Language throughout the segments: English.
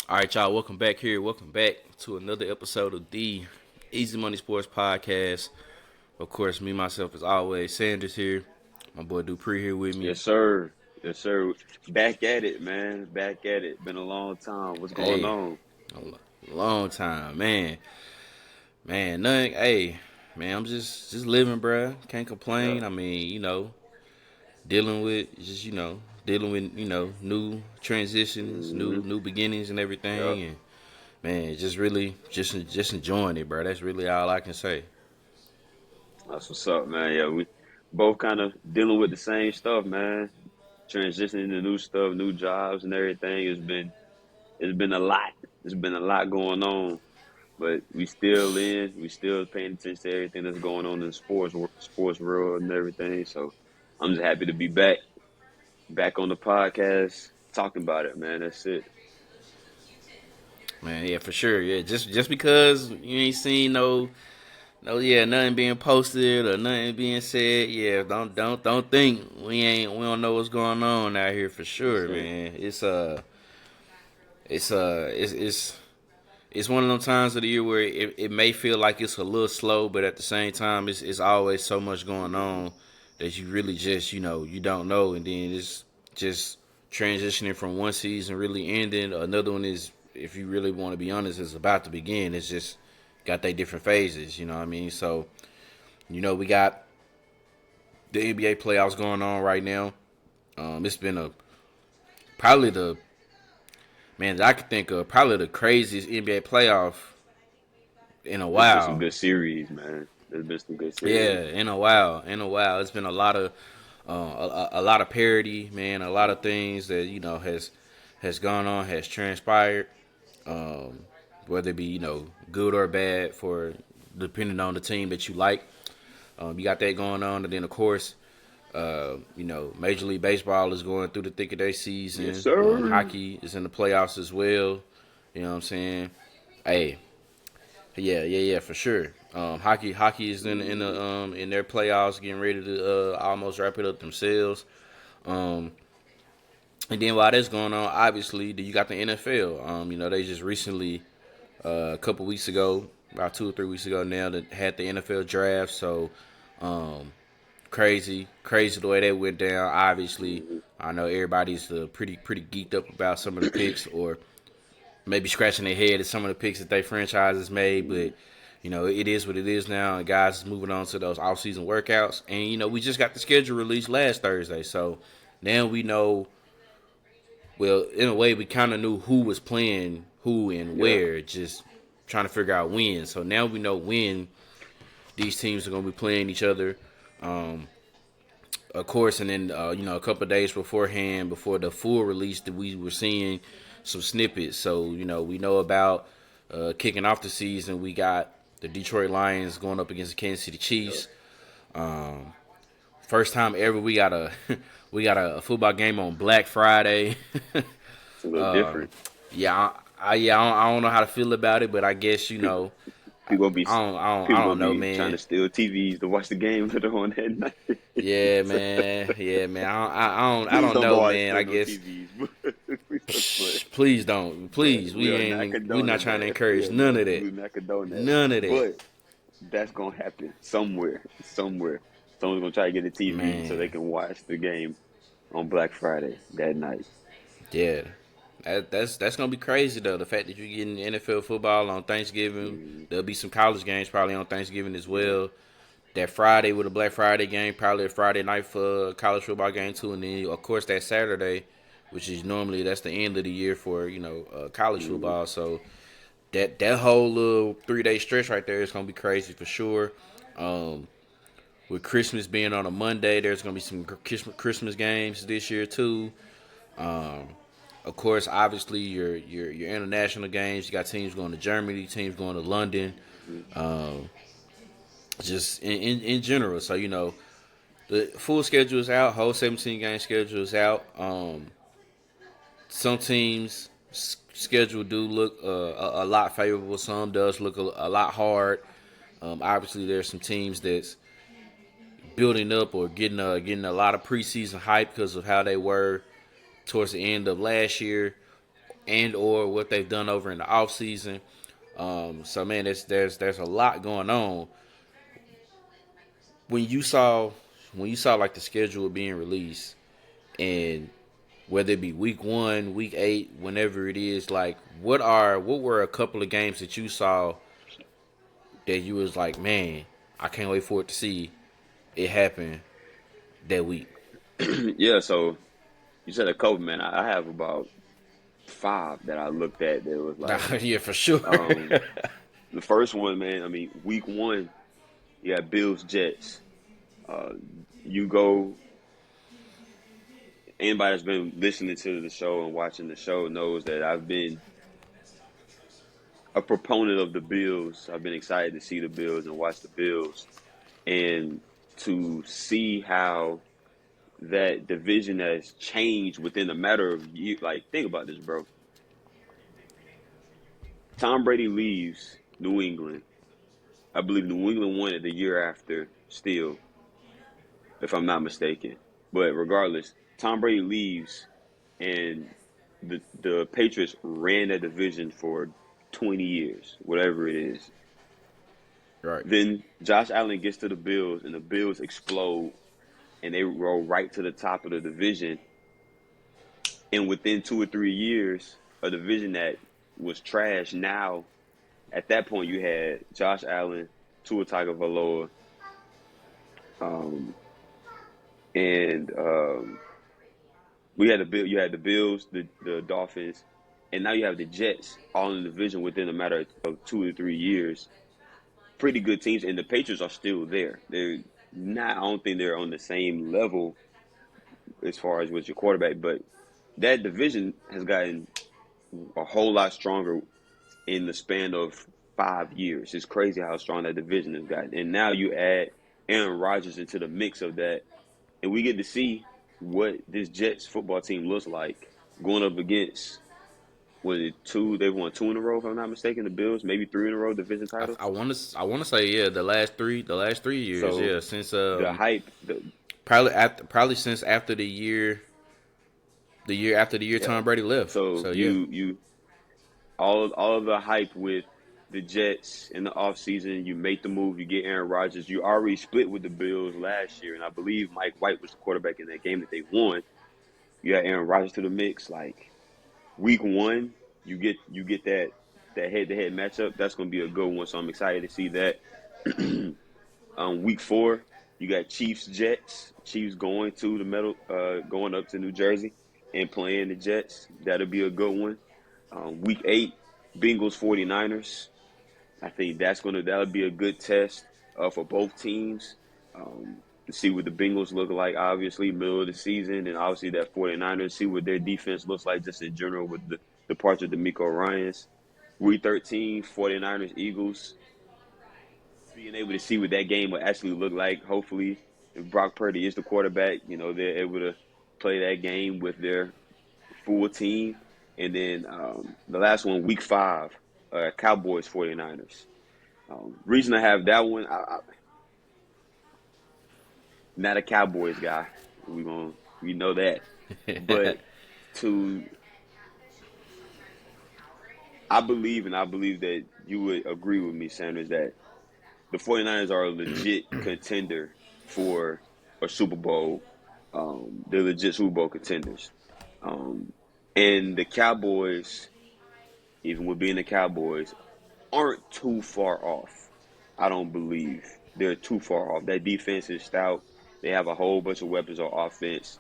All right, y'all. Welcome back here. Welcome back to another episode of the Easy Money Sports Podcast. Of course, me myself as always, Sanders here. My boy Dupree here with me. Yes, sir. Yes, sir. Back at it, man. Back at it. Been a long time. What's going Hey, on? long time, man. Man, nothing. Hey, man, I'm just living, bruh. Can't Yeah. complain. I mean, dealing with new transitions, hmm new beginnings, and Yep. everything. And man, just really just enjoying it, bro. That's really all I can say. That's what's up, man. Yeah, we both kind of dealing with the same stuff, man. Transitioning to new stuff, new jobs, and everything. It's been a lot. It's been a lot going on, but we still in. We still paying attention to everything that's going on in the sports world and everything. So I'm just happy to be back on the podcast, talking about it, man. That's it. Man, yeah, for sure. Yeah, just because you ain't seen nothing being posted or nothing being said. Yeah, don't think we don't know what's going on out here for Yes, sure, sir. man. It's one of those times of the year where it may feel like it's a little slow, but at the same time, it's always so much going on that you really just you don't know, and then it's just transitioning from one season really ending. Another one is, if you really want to be honest, is about to begin. It's just got their different phases. You know what I mean? So we got the NBA playoffs going on right now. It's been a probably the man that I could think of, probably the craziest NBA playoff in a It's been some while. good series, man. There's been some good Yeah, series. in a while, it's been a lot of a lot of parody, man. A lot of things that has gone on, has transpired, um, whether it be good or bad for depending on the team that you like. You got that going on, and then of course, Major League Baseball is going through the thick of their Yes, season. sir. Hockey is in the playoffs as well. You know what I'm saying? Hey, yeah, for sure. Hockey is hmm in their playoffs, getting ready to almost wrap it up themselves. Um, and then while that's going on, obviously, you got the NFL. They just recently, a couple weeks ago, about 2 or 3 weeks ago now, that had the NFL draft. So, um, crazy the way that went down. Obviously, hmm I know everybody's pretty geeked up about some of the picks, or maybe scratching their head at some of the picks that they franchises made, but it is what it is now, and guys is moving on to those off-season workouts. And we just got the schedule released last Thursday, so now we know. Well, in a way, we kind of knew who was playing who and Yeah. where, just trying to figure out when. So now we know when these teams are going to be playing each other. Um, of course, and then a couple of days beforehand, before the full release, that we were seeing some snippets. So we know about kicking off the season. We got the Detroit Lions going up against the Kansas City Yep. Chiefs. First time ever we got a we got a football game on Black Friday. It's a little different. Yeah, I don't know how to feel about it, but I guess People gonna be I people don't gonna know, be trying man. to steal TVs to watch the game later on that night. Yeah, man. Yeah, man. I Please don't don't go know, out and man. steal I no guess. TVs, but Please don't. but Please, we are not we not condoning trying to that. encourage none of that. We're not condoning that. None of that, But that's gonna happen somewhere. Somewhere. Someone's gonna try to get a TV so they man. can watch the game on Black Friday that night. Yeah, that's gonna be crazy though. The fact that you're getting NFL football on Thanksgiving, Mhm. there'll be some college games probably on Thanksgiving as Yeah. well. That Friday with a Black Friday game, probably a Friday night for a college football game too, and then of course that Saturday, which is normally that's the end of the year for college Mhm. football. So that whole little 3 day stretch right there is gonna be crazy for sure. Um, with Christmas being on a Monday, there's gonna be some Christmas games this year too. Um, of course, obviously your international games. You got teams going to Germany, teams going to London. Mhm. Um, just in general. So the full schedule is out. Whole 17 game schedule is out. Some teams schedule do look a lot favorable. Some does look a lot hard. Obviously, there's some teams that's building up or getting a lot of preseason hype because of how they were towards the end of last year, and or what they've done over in the off season. So man, there's a lot going on. When you saw like the schedule being released, and whether it be week 1, week 8, whenever it is, like what were a couple of games that you saw that you was like, man, I can't wait for it to see it happen that week. Yeah, so you said a couple, man. I have about five that I looked at that was like, Yeah, for sure. um, the first one, man. I mean, week one, you got Bills Jets. Uh, you go. Anybody that's been listening to the show and watching the show knows that I've been a proponent of the Bills. I've been excited to see the Bills and watch the Bills, and to see how that division has changed within a matter of years. Like, think about this, bro. Tom Brady leaves New England. I believe New England won it the year after, still, if I'm not mistaken. But regardless, Tom Brady leaves, and the Patriots ran that division for 20 years, whatever it is. Right. Then Josh Allen gets to the Bills, and the Bills explode, and they roll right to the top of the division. And within 2 or 3 years, a division that was trash, now at that point you had Josh Allen, Tua Tagovailoa, um, and we had you had the Bills, the Dolphins, and now you have the Jets all in the division within a matter of 2 or 3 years. Pretty good teams, and the Patriots are still there. They're not. I don't think they're on the same level as far as with your quarterback, but that division has gotten a whole lot stronger in the span of 5 years. It's crazy how strong that division has gotten. And now you add Aaron Rodgers into the mix of that, and we get to see what this Jets football team looks like going up against, was it two? They've won two in a row, if I'm not mistaken. The Bills, maybe three in a row, division titles. I want to say, yeah, the last 3 years, So yeah, since the hype, probably since after the year after the year yeah. Tom Brady left. So So yeah. you all of the hype with the Jets in the offseason, you make the move, you get Aaron Rodgers. You already split with the Bills last year, and I believe Mike White was the quarterback in that game that they won. You got Aaron Rodgers to the mix. Like, week one, you get that head to head matchup. That's gonna be a good one. So I'm excited to see that. Week four, you got Chiefs Jets. Chiefs going to the middle, going up to New Jersey and playing the Jets. That'll be a good one. Week eight, Bengals 49ers. I think that'll be a good test for both teams, to see what the Bengals look like, obviously, middle of the season, and obviously that 49ers, see what their defense looks like just in general with the departure of DeMeco Ryans. Week 13, 49ers, Eagles. Being able to see what that game will actually look like. Hopefully, if Brock Purdy is the quarterback, they're able to play that game with their full team. And then the last one, week five, Cowboys 49ers. Reason I have that one, not a Cowboys guy. We know that. But to I believe, and I believe that you would agree with me, Sanders, that the 49ers are a legit contender for a Super Bowl. They're legit Super Bowl contenders. Um, and the Cowboys, even with being the Cowboys, aren't too far off. I don't believe they're too far off. That defense is stout. They have a whole bunch of weapons on offense.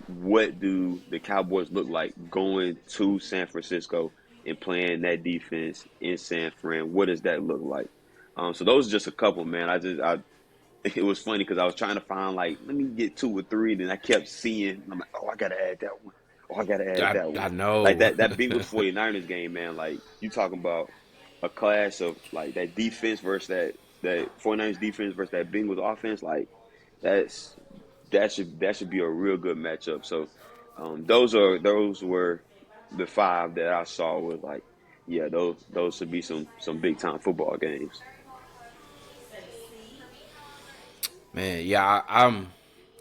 What do the Cowboys look like going to San Francisco and playing that defense in San Fran? What does that look like? So those are just a couple, man. It was funny because I was trying to find, like, let me get two or three, and then I kept seeing, and I'm like, oh, I gotta add that one. Oh, I gotta add that I one. know. Like that Bengals 49ers game, man. Like, you talking about a clash of, like, that defense versus that 49ers defense versus that Bengals offense. Like, that's that should be a real good matchup. So those were the five that I saw was like, yeah, those should be some big time football games. Man, yeah,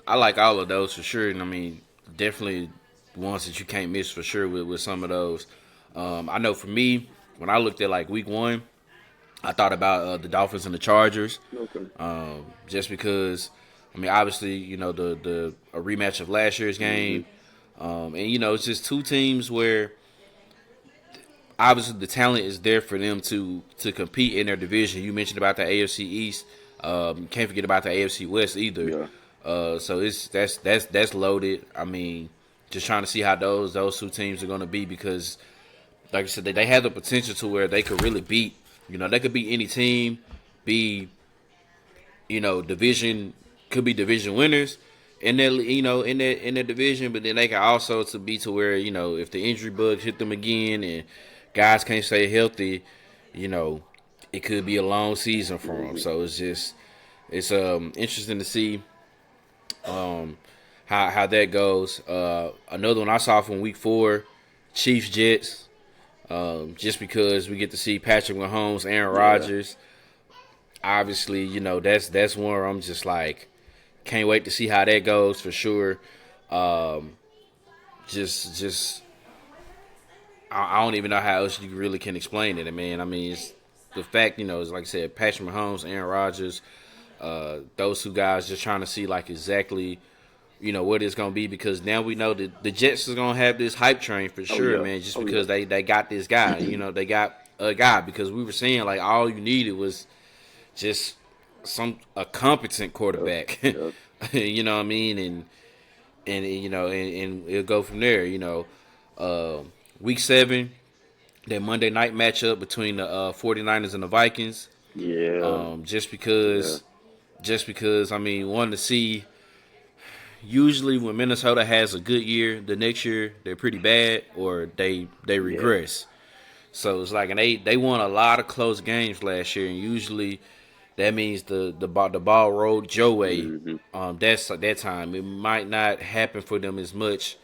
I like all of those for sure, and I mean definitely ones that you can't miss for sure with some of those. I know for me, when I looked at like week one, I thought about the Dolphins and the Chargers, Okay. just because. I mean, obviously, the a rematch of last year's Hmm. game, and it's just two teams where obviously the talent is there for them to compete in their division. You mentioned about the AFC East. Can't forget about the AFC West either. Yeah. So that's loaded. I mean, just trying to see how those two teams are going to be because, like I said, they have the potential to where they could really beat. They could beat any team, be division could be division winners in that in that division, but then they can also to be to where if the injury bugs hit them again and guys can't stay healthy, you know it could be a long season for them. Hmm. So it's interesting to see how that goes. Another one I saw from week 4, Chiefs Jets. Just because we get to see Patrick Mahomes, Aaron Yeah. Rodgers, obviously, that's one where I'm just like, can't wait to see how that goes for sure. Um, just I don't even know how else you really can explain it, man. I mean, it's the fact, it's like I said, Patrick Mahomes, Aaron Rodgers, those two guys just trying to see like exactly what it's gonna be because now we know that the Jets is gonna have this hype train for Oh sure, yeah. man. Just Oh yeah. because they got this guy, they got a guy because we were saying like all you needed was just a competent Yep. quarterback. Yep. You know what I mean? And it'll go from there. Uh, week 7, that Monday night matchup between the 49ers and the Vikings. Yeah. Just Yeah. because, I mean, wanting to see. Usually, when Minnesota has a good year, the next year they're pretty bad or they Yeah. regress. So it's like, and they won a lot of close games last year, and usually that means the ball rolled Joe way. Hmm. That's that time. It might not happen for them as much.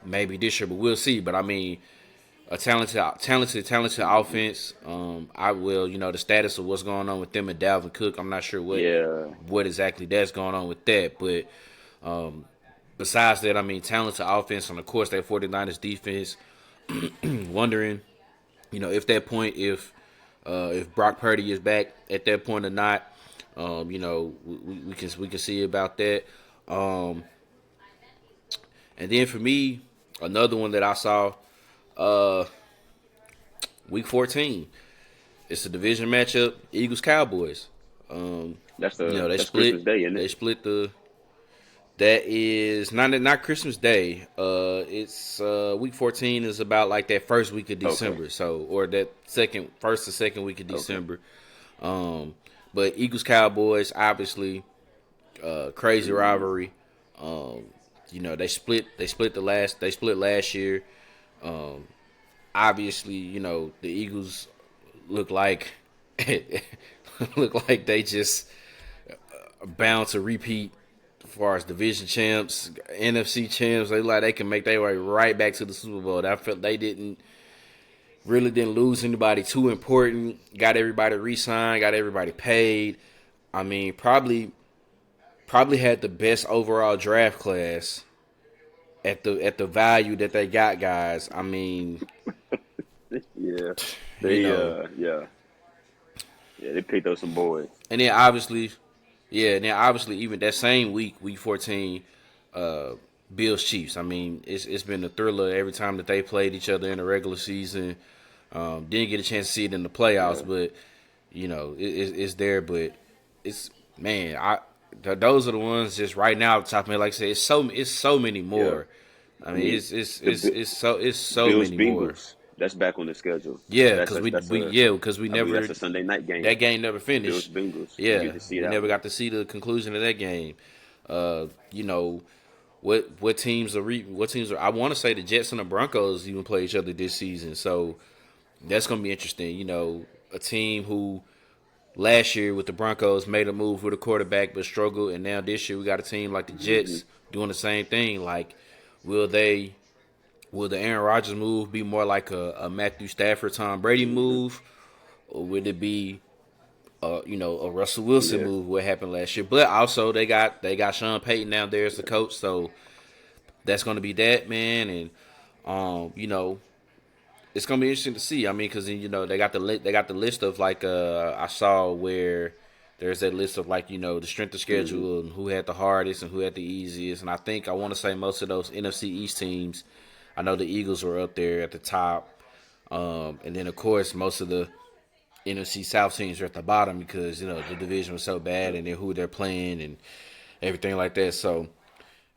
Maybe this year, but we'll see. But I mean, a talented offense. I will, the status of what's going on with them and Dalvin Cook. I'm not sure Yeah. what exactly that's going on with that, but besides that, I mean, talented offense, and of course that 49ers defense. Wondering, if that point, if Brock Purdy is back at that point or not. We can see about that. Um, and then for me, another one that I saw, uh, week 14. It's a division matchup. Eagles Cowboys. Um, they That's Christmas split. Day, isn't it? They split the. That is not Christmas Day. It's week 14 is about like that first week of Okay. December. So or that first or second week of Okay. December. Um, but Eagles Cowboys obviously crazy Hmm. rivalry. They split last year. Obviously, the Eagles look like look like they just bound to repeat as far as division champs, NFC champs. They look like they can make their way right back to the Super Bowl. I felt they didn't lose anybody too important. Got everybody re-signed, got everybody paid. I mean, probably had the best overall draft class at the value that they got, guys. I mean, Yeah. you They know, yeah. Yeah, they picked up some boys. and then obviously, yeah, and then obviously even that same week, week 14, uh, Bills Chiefs. I mean, it's been a thriller every time that they played each other in the regular season. Didn't get a chance to see it in the playoffs, Yeah. but it's there. But it's man, those are the ones just right now at the top of me. Like I said, it's so many Yeah. more. I I mean, mean, the it's so Bills many more. Bengals. That's back on the schedule. Yeah, That's because that's that's a we I believe never that's a Sunday night that game. game never Bills finished. Bengals. We get Yeah, to see we that never one. got to see the conclusion of that game. Uh, you know what teams are what teams are. I want to say the Jets and the Broncos even play each other this season, so that's gonna be interesting. A team who last year with the Broncos made a move with a quarterback but struggled, and now this year we got a team like the Hmm. Jets doing the same thing. Like, will they? Will the Aaron Rodgers move be more like a Matthew Stafford, Tom Brady Hmm. move, or would it be a Russell Wilson Yeah. move? What happened last year? But also they got Sean Payton down there as the coach, so that's going to be that man. And um, you know it's gonna be interesting to see. I mean, because they got they got the list of like I saw where there's that list of like the strength of Mm-hmm. schedule and who had the hardest and who had the easiest. And I want to say most of those NFC East teams. I know the Eagles were up there at the top, and then of course most of the NFC South teams are at the bottom because the division was so bad and then who they're playing and everything like that. So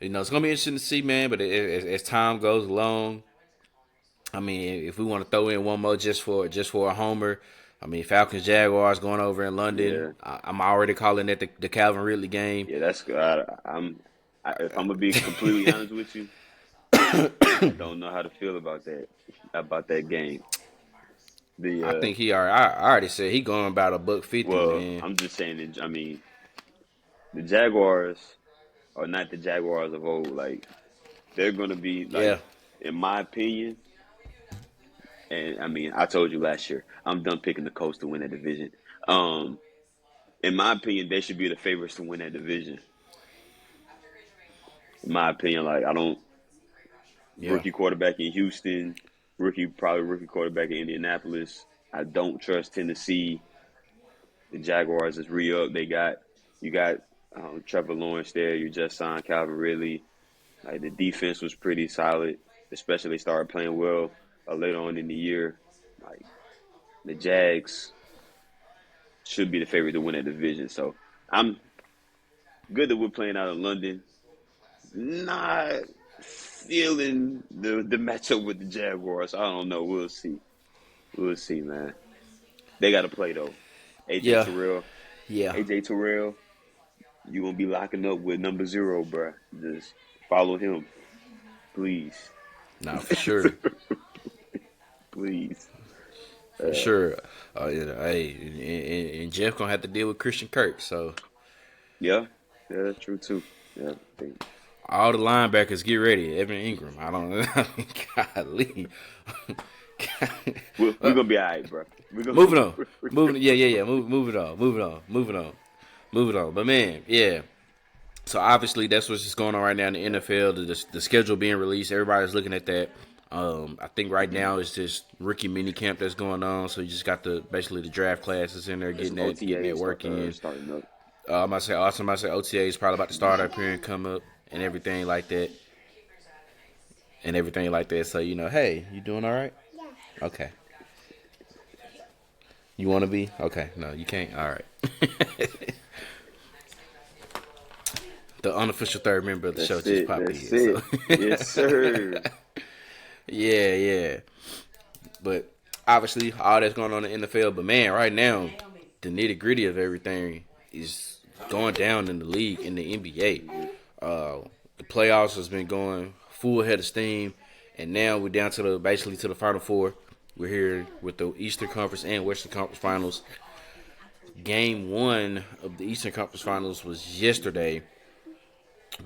it's gonna be interesting to see, man. But as time goes along, I mean, if we want to throw in one more just for a homer, I mean, Falcons Jaguars going over in Yeah, London. I'm already calling it the Calvin Ridley game. yeah, that's good. If I'm gonna be completely honest with you, I don't know how to feel about that game. The I think I already said he going about a buck 50, Well, man. I'm just saying that, I mean, the Jaguars are not the Jaguars of old. Like they're gonna be like, Yeah, in my opinion, and I mean, I told you last year, I'm done picking the Colts to win that division. Um, in my opinion, they should be the favorites to win that division. In my opinion, like I don't yeah. rookie quarterback in Houston, rookie quarterback in Indianapolis. I don't trust Tennessee. The Jaguars is re up. You got Trevor Lawrence there. You just signed Calvin Ridley. Like the defense was pretty solid, especially they started playing well later on in the year. Like the Jags should be the favorite to win that division. So I'm good that we're playing out in London. Not feeling the matchup with the Jaguars. I don't know. We'll see. We'll see, man. They got to play though. AJ Yeah, Terrell, yeah. AJ Terrell, you gonna be locking up with number 0, bruh. Just follow him, please, No, for sure, please. for sure. Hey, and Jeff gonna have to deal with Christian Kirk. So Yeah, yeah, that's true too. Yeah, I think. all the linebackers get ready. Evan Ingram. I don't know. Golly. We're gonna be all right, bro. We're gonna. Moving on. Moving. Yeah, yeah, yeah. Moving on. Moving on. Moving on. Moving on. But man, yeah. So obviously that's what's just going on right now in the NFL. The schedule being released. Everybody's looking at that. I think right now it's just rookie mini camp that's going on. So you just got basically the draft classes in there There's getting some that OTAs work in. starting up. I might say awesome. I might say OTA is probably about to start up here and come up and everything like that. And everything like that. So hey, you doing all right? Okay. You want to be? Okay. No, you can't. All right. The unofficial third member of the show That's just it. popped in. That's it. So. Yes, sir. Yeah, yeah. But obviously, all that's going on in the NFL. But man, right now, the nitty gritty of everything is going down in the league, in the NBA. The playoffs has been going full head of steam, and now we're down to basically to the Final Four. We're here with the Eastern Conference and Western Conference Finals. Game 1 of the Eastern Conference Finals was yesterday.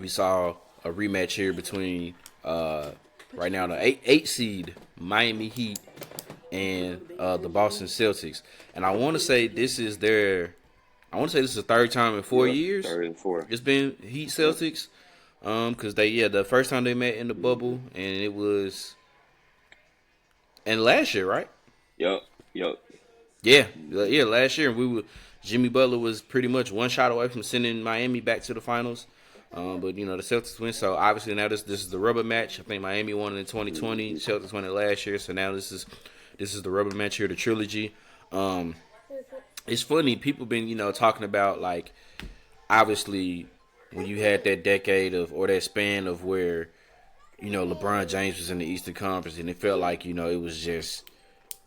We saw a rematch here between right now the eight seed Miami Heat and the Boston Celtics. And I want to say this is the third time in 4 years Third and fourth. it's been Heat Celtics. Because the first time they met in the bubble, and it was and last year, right? Yep. Yep. Yeah, last year Jimmy Butler was pretty much one shot away from sending Miami back to the finals. But the Celtics win, so obviously now this is the rubber match. I think Miami won it in 2020. Celtics won it last year, so now this is the rubber match here, the trilogy. It's funny, people been talking about, like, obviously when you had that decade of, or that span of where LeBron James was in the Eastern Conference, and it felt like it was just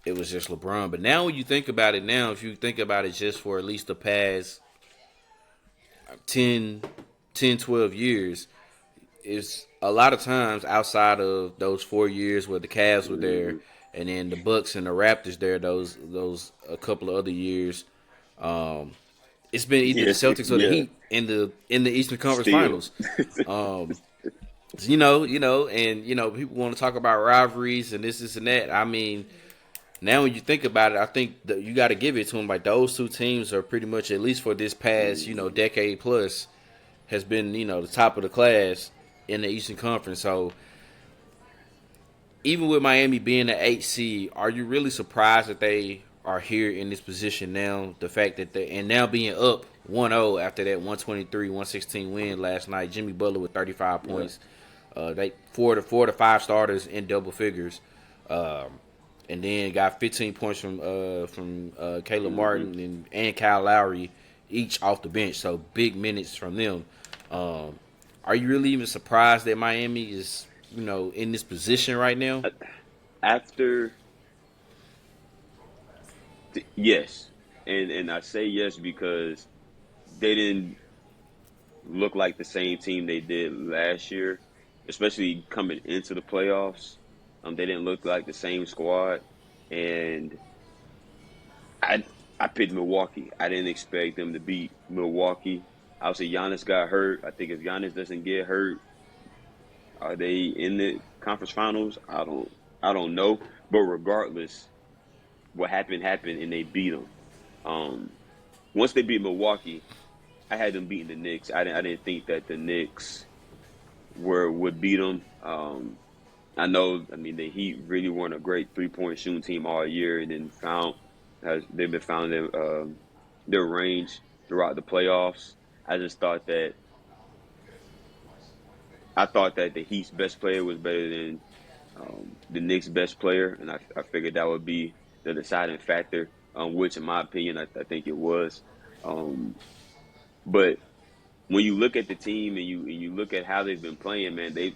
LeBron. But now when you think about it, if you think about it just for at least the past 10, 12 years, it's a lot of times outside of those 4 years where the Cavs were there, and then the Bucks and the Raptors there. Those a couple of other years. It's been either the Celtics or the Heat in the Eastern Conference Finals. And people want to talk about rivalries and this and that. I mean, now when you think about it, I think that you got to give it to them. Like, those two teams are pretty much, at least for this past decade plus, has been the top of the class in the Eastern Conference. So even with Miami being the 8th seed, are you really surprised that they are here in this position now? The fact that they and now being up 1-0 after that 123-116 win last night. Jimmy Butler with 35 Yeah. points. They four to five starters in double figures. Um, and then got 15 points from Caleb Hmm. Martin and Kyle Lowry, each off the bench. So big minutes from them. Um, are you really even surprised that Miami is in this position right now? After yes, and I say yes because they didn't look like the same team they did last year, especially coming into the playoffs. They didn't look like the same squad, and I I picked Milwaukee. I didn't expect them to beat Milwaukee. Obviously, Giannis got hurt. I think if Giannis doesn't get hurt, are they in the conference finals? I don't know. But regardless, what happened, and they beat them. Um, Once they beat Milwaukee, I had them beating the Knicks. I didn't think that the Knicks would beat them. I know. I mean, the Heat really weren't a great 3-point shooting team all year, and then they've been found their range throughout the playoffs. I just thought that the Heat's best player was better than the Knicks' best player, and I figured that would be the deciding factor. Which, in my opinion, I think it was. Um, but when you look at the team and you look at how they've been playing, man, they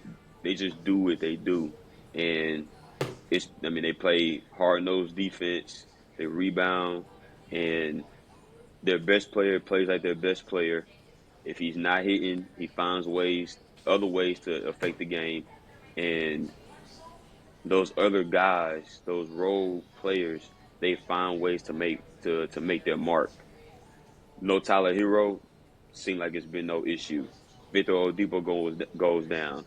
just do what they do, and I mean they play hard nosed defense, they rebound, and their best player plays like their best player. If he's not hitting, he finds other ways to affect the game, and those other guys, those role players, they find ways to make their mark. No Tyler Hero, seemed like it's been no issue. Victor Oladipo goes down.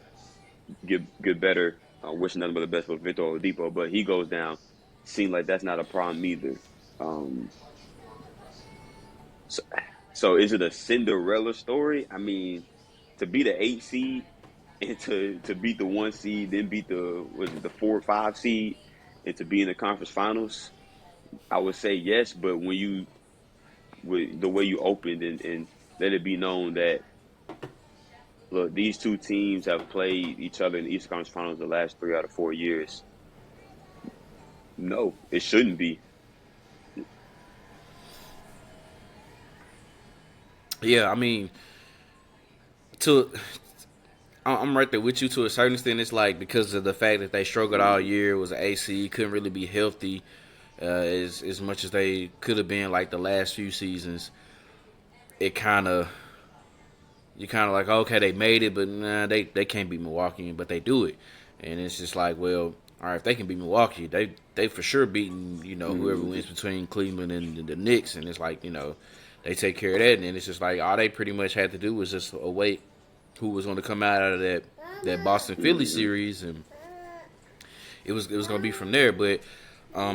Get better. Wish nothing but the best for Victor Oladipo, but he goes down. Seemed like that's not a problem either. Um, so, so is it a Cinderella story? I mean, to be the 8th seed and to beat the 1 seed, then beat the was it the 4 or 5 seed, and to be in the conference finals, I would say yes. But when you with the way you opened and let it be known that look, these two teams have played each other in the East Conference Finals the last 3 out of 4 years. No, it shouldn't be. Yeah, I mean, to I'm right there with you to a certain extent. It's like because of the fact that they struggled all Hmm. year, was an AC, couldn't really be healthy as much as they could have been like the last few seasons. It kind of you kind of like okay they made it, but nah they can't beat Milwaukee, but they do it, and it's just like well all right if they can beat Milwaukee they for sure beating whoever Hmm. wins between Cleveland and the Knicks, and it's like they take care of that, and it's just like all they pretty much had to do was just await who was going to come out of that Boston Philly Hmm. series, and it was going to be from there. But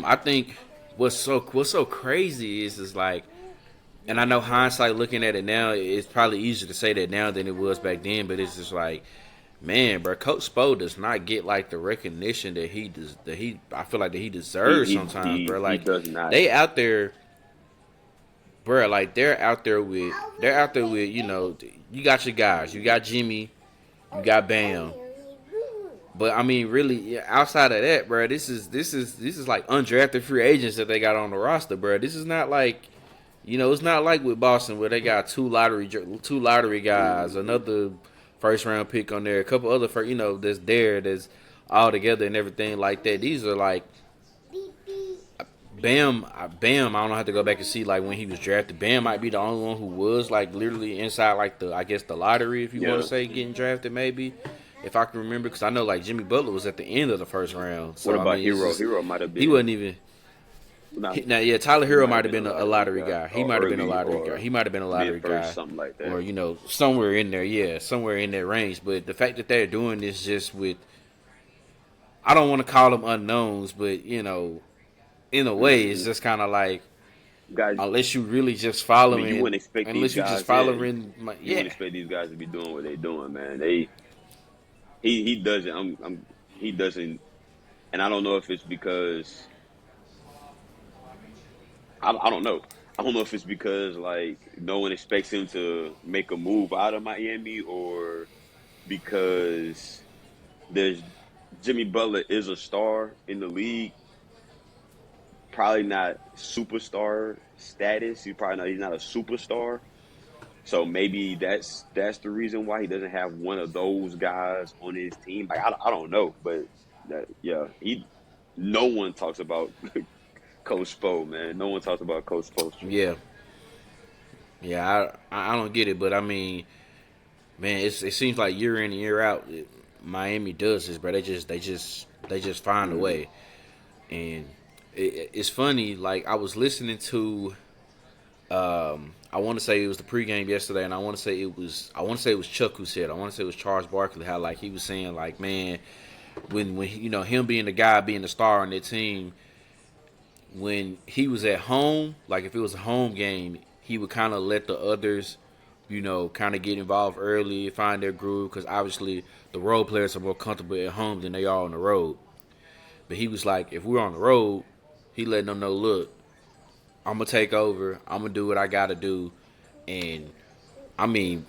I think what's so crazy is like, and I know hindsight looking at it now, it's probably easier to say that now than it was back then. But it's just like, man, bro, Coach Spo does not get like the recognition that he does. That he, I feel like that he He deserves he sometimes, he bro. he Like does not. they out there, bro. Like they're out there with you got your guys, you got Jimmy, you got Bam. But I mean, really, yeah, outside of that, bro, this is like undrafted free agents that they got on the roster, bro. This is not like, it's not like with Boston where they got two lottery guys, Hmm. another first round pick on there, a couple other that's all together and everything like that. These are like Bam. I don't have to go back and see like when he was drafted. Bam might be the only one who was like literally inside like the I guess the lottery if you want to Yeah. say getting drafted maybe. If I can remember, because I know like Jimmy Butler was at the end of the first round, What so I about mean it's Hero? just Hero might have he been wasn't even. not. Now, yeah, Tyler He Hero might have might have been a been a lottery lottery guy guy. He or might have been a early lottery guy. or He might have been a mid lottery first, guy, something like or that. somewhere in there. Yeah, somewhere in that range. But the fact that they're doing this just with, I don't want to call them unknowns, but in a way, it's Hmm. just kind of like Guys, unless you really just I mean, you following, wouldn't expect these unless you just guys. Yeah, following, you yeah, wouldn't expect these guys to be doing what they're doing, man. He doesn't. He doesn't And I don't know if it's because I don't know. I don't know if it's because like no one expects him to make a move out of Miami, or because there's Jimmy Butler is a star in the league, probably not superstar status. He's not a superstar. So maybe that's the reason why he doesn't have one of those guys on his team. Like I don't know, but yeah, he no one talks about Coach Spo, man. No one talks about Coach Spoelstra. Yeah, yeah. I don't get it, but I mean, man, it seems like year in and year out, Miami does this, bro. They just find a Hmm. way, and it's funny. Like I was listening to, I want to say it was the pregame yesterday, and I want to say it was Chuck who said, I want to say it was Charles Barkley, how like he was saying like, man, when him being the guy, being the star on their team, when he was at home, like if it was a home game, he would kind of let the others, kind of get involved early, find their groove, because obviously the role players are more comfortable at home than they are on the road. But he was like, if we're on the road, he letting them know, look, I'm gonna take over, I'm gonna do what I gotta do, and I mean,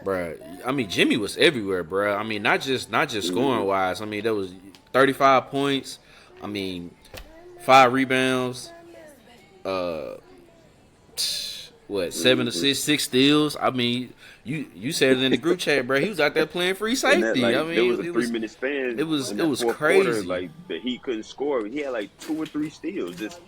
bruh, I mean Jimmy was everywhere, bruh. I mean, not just scoring Hmm. wise. I mean, there was 35 points. I mean, 5 rebounds. Uh, what, seven Hmm. assists, 6 steals. I mean, you said it in the group chat, bro. He was out there playing free And that safety. I like there was mean, a it three was minute it span was in it that was fourth quarter, crazy. like the Heat couldn't score. He had like two or three steals, just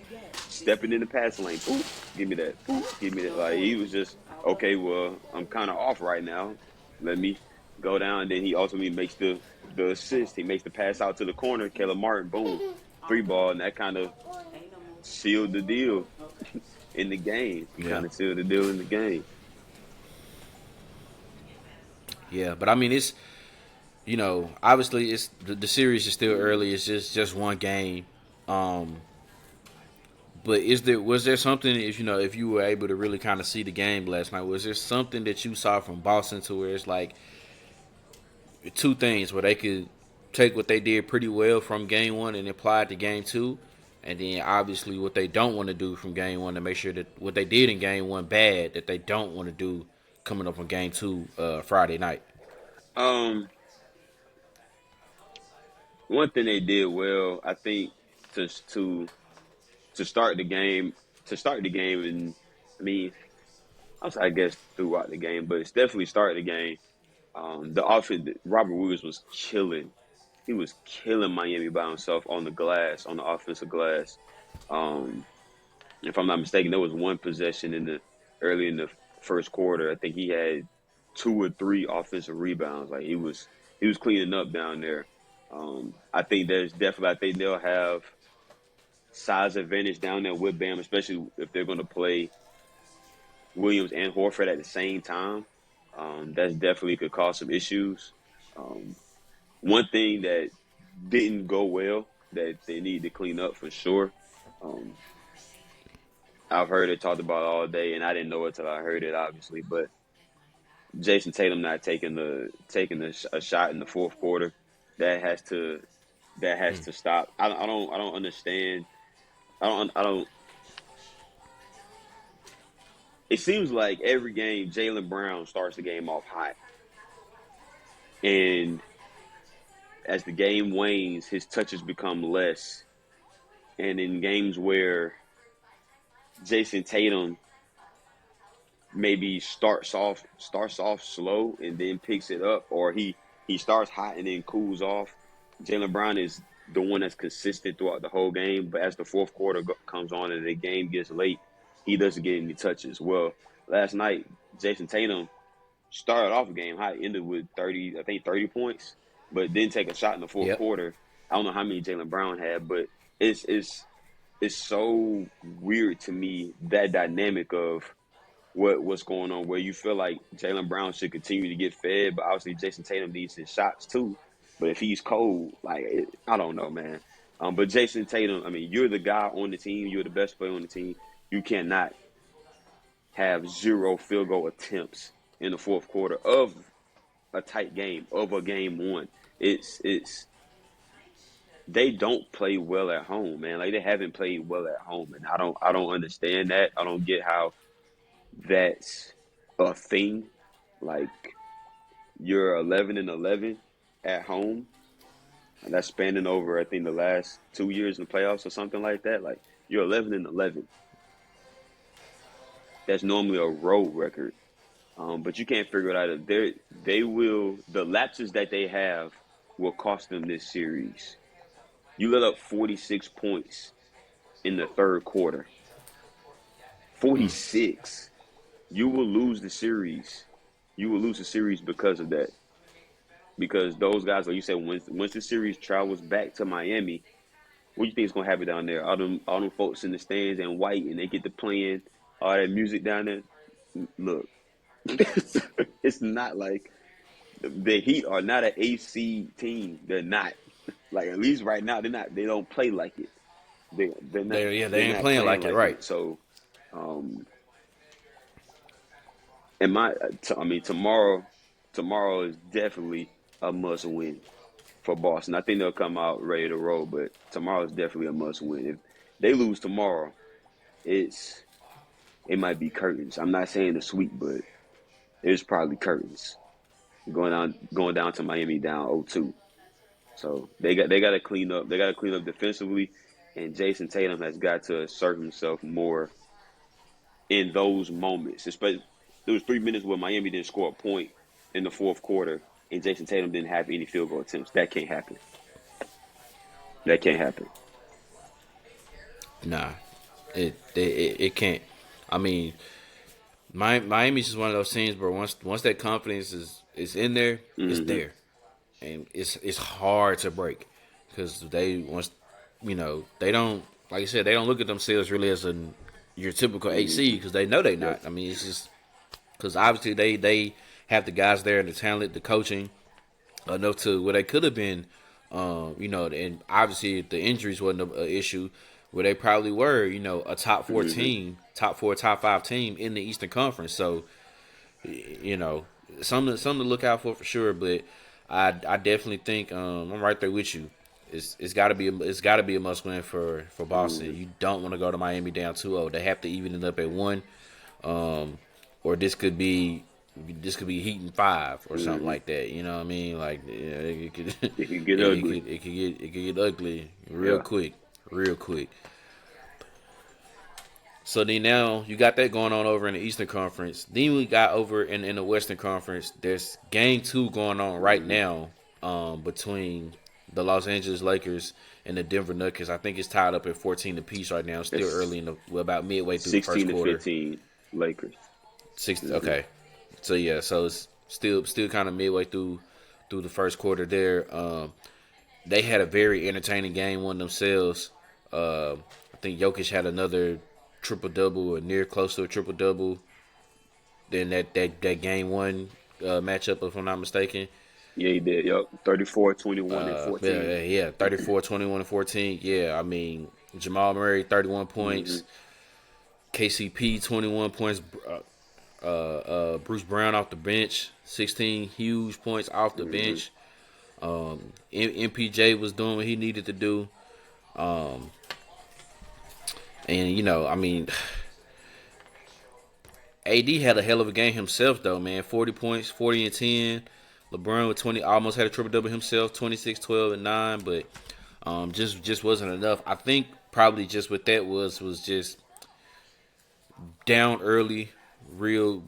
stepping in the passing lane. Boop, give me that. Boop, give me that. Like he was just okay. Well, I'm kind of off right now. Let me go down. And then he ultimately makes the assist. He makes the pass out to the corner. Caleb Martin, boom, three ball, and that kind of sealed the deal in the game. Yeah, Kind of sealed the deal in the game. yeah. But I mean, it's obviously it's the series is still early. It's just one game. Um, but was there something, if you were able to really kind of see the game last night? Was there something that you saw from Boston to where it's like two things where they could take what they did pretty well from game one and apply it to game two, and then obviously what they don't want to do from game one to make sure that what they did in game one bad that they don't want to do coming up on game two Friday night. Um, One thing they did well, I think, to to to start the game, and I mean, also I guess throughout the game, but it's definitely start the game. The offense, Robert Williams was killing. He was killing Miami by himself on the glass, on the offensive glass. Um, if I'm not mistaken, there was one possession in the early in the first quarter. I think he had two or three offensive rebounds. Like he was cleaning up down there. I think there's definitely, I think they'll have size advantage down there with Bam, especially if they're going to play Williams and Horford at the same time. That's definitely could cause some issues. Um, One thing that didn't go well that they need to clean up for sure. Um, I've heard it talked about all day, and I didn't know it till I heard it, obviously. But Jason Tatum not a shot in the fourth quarter, that has to stop. I don't understand. I don't. It seems like every game Jaylen Brown starts the game off hot, and as the game wanes, his touches become less. And in games where Jason Tatum maybe starts off slow and then picks it up, or he starts hot and then cools off. Jaylen Brown is the one that's consistent throughout the whole game, but as the fourth quarter comes on and the game gets late, he doesn't get any touches. Well, last night Jason Tatum started off the game hot, ended with 30 points, but didn't take a shot in the fourth Yep. quarter. I don't know how many Jaylen Brown had, but it's it's it's so weird to me, that dynamic of what's going on, where you feel like Jaylen Brown should continue to get fed, but obviously Jason Tatum needs his shots too. But if he's cold, like I don't know, man. But Jason Tatum, I mean, you're the guy on the team. You're the best player on the team. You cannot have zero field goal attempts in the fourth quarter of a tight game, of a game one. It's they don't play well at home, man. Like they haven't played well at home, and I don't understand that. I don't get how that's a thing. Like you're 11-11 at home, and that's spanning over I think the last 2 years in the playoffs or something like that. Like you're 11-11. That's normally a road record. But you can't figure it out. They will the lapses that they have will cost them this series. You let up 46 points in the third quarter. 46. You will lose the series. You will lose the series because of that. Because those guys, like you said, once the series travels back to Miami, what do you think is gonna happen down there? All them folks in the stands and white, and they get to playing all that music down there. Look, it's not like the Heat are not an AC team. They're not. Like at least right now, they're not. They don't play like it. They're not. They They're ain't not playing playing like it, like right? it. So, um, and I mean, tomorrow is definitely a must win for Boston. I think they'll come out ready to roll, but tomorrow is definitely a must win. If they lose tomorrow, it might be curtains. I'm not saying a sweep, but it's probably curtains going down to Miami down 0-2. So they got to clean up. They got to clean up defensively, and Jason Tatum has got to assert himself more in those moments. Especially there was 3 minutes where Miami didn't score a point in the fourth quarter, and Jason Tatum didn't have any field goal attempts. That can't happen. That can't happen. Nah, it can't. I mean, Miami's just one of those teams, bro. Once that confidence is in there, it's Mm-hmm. there, and it's hard to break because they once they don't, like I said, they don't look at themselves really as your typical AC Mm-hmm. because they know they Yep. not. I mean, it's just because obviously they have the guys there and the talent, the coaching enough to where they could have been. And obviously the injuries wasn't an issue. Where they probably were, a top four Mm-hmm. team, top four, top five team in the Eastern Conference. So, you know, something to look out for sure. But I definitely think I'm right there with you. It's got to be a must win for Boston. Mm-hmm. You don't want to go to Miami down 2-0. They have to even it up at one, or this could be Heat in 5 or something Mm-hmm. like that. You know what I mean? Like it could It can get it ugly. could get ugly Yeah. real quick. So then now you got that going on over in the Eastern Conference. Then we got over in the Western Conference. There's game 2 going on right Mm-hmm. now between the Los Angeles Lakers and the Denver Nuggets. I think it's tied up at 14 apiece right now. Still It's early about midway through the first 16 to quarter. 15 Lakers. 6 Mm-hmm. okay. So yeah, so it's still kind of midway through the first quarter there. They had a very entertaining game one themselves. I think Jokic had another triple double or near close to a triple double. Then that game one matchup, if I'm not mistaken. Yeah, he did. Yup. 34, 21, and Yeah, 14. yeah, yeah, 34, 21, and 14. Yeah, I mean Jamal Murray 31 Mm-hmm. points, KCP 21 points, Bruce Brown off the bench 16 huge points off the Mm-hmm. bench. MPJ was doing what he needed to do. And I mean, AD had a hell of a game himself though, man. 40 points, 40 and 10. LeBron with 20, almost had a triple double himself, 26, 12 and 9, but just wasn't enough. I think probably just what that was just down early, real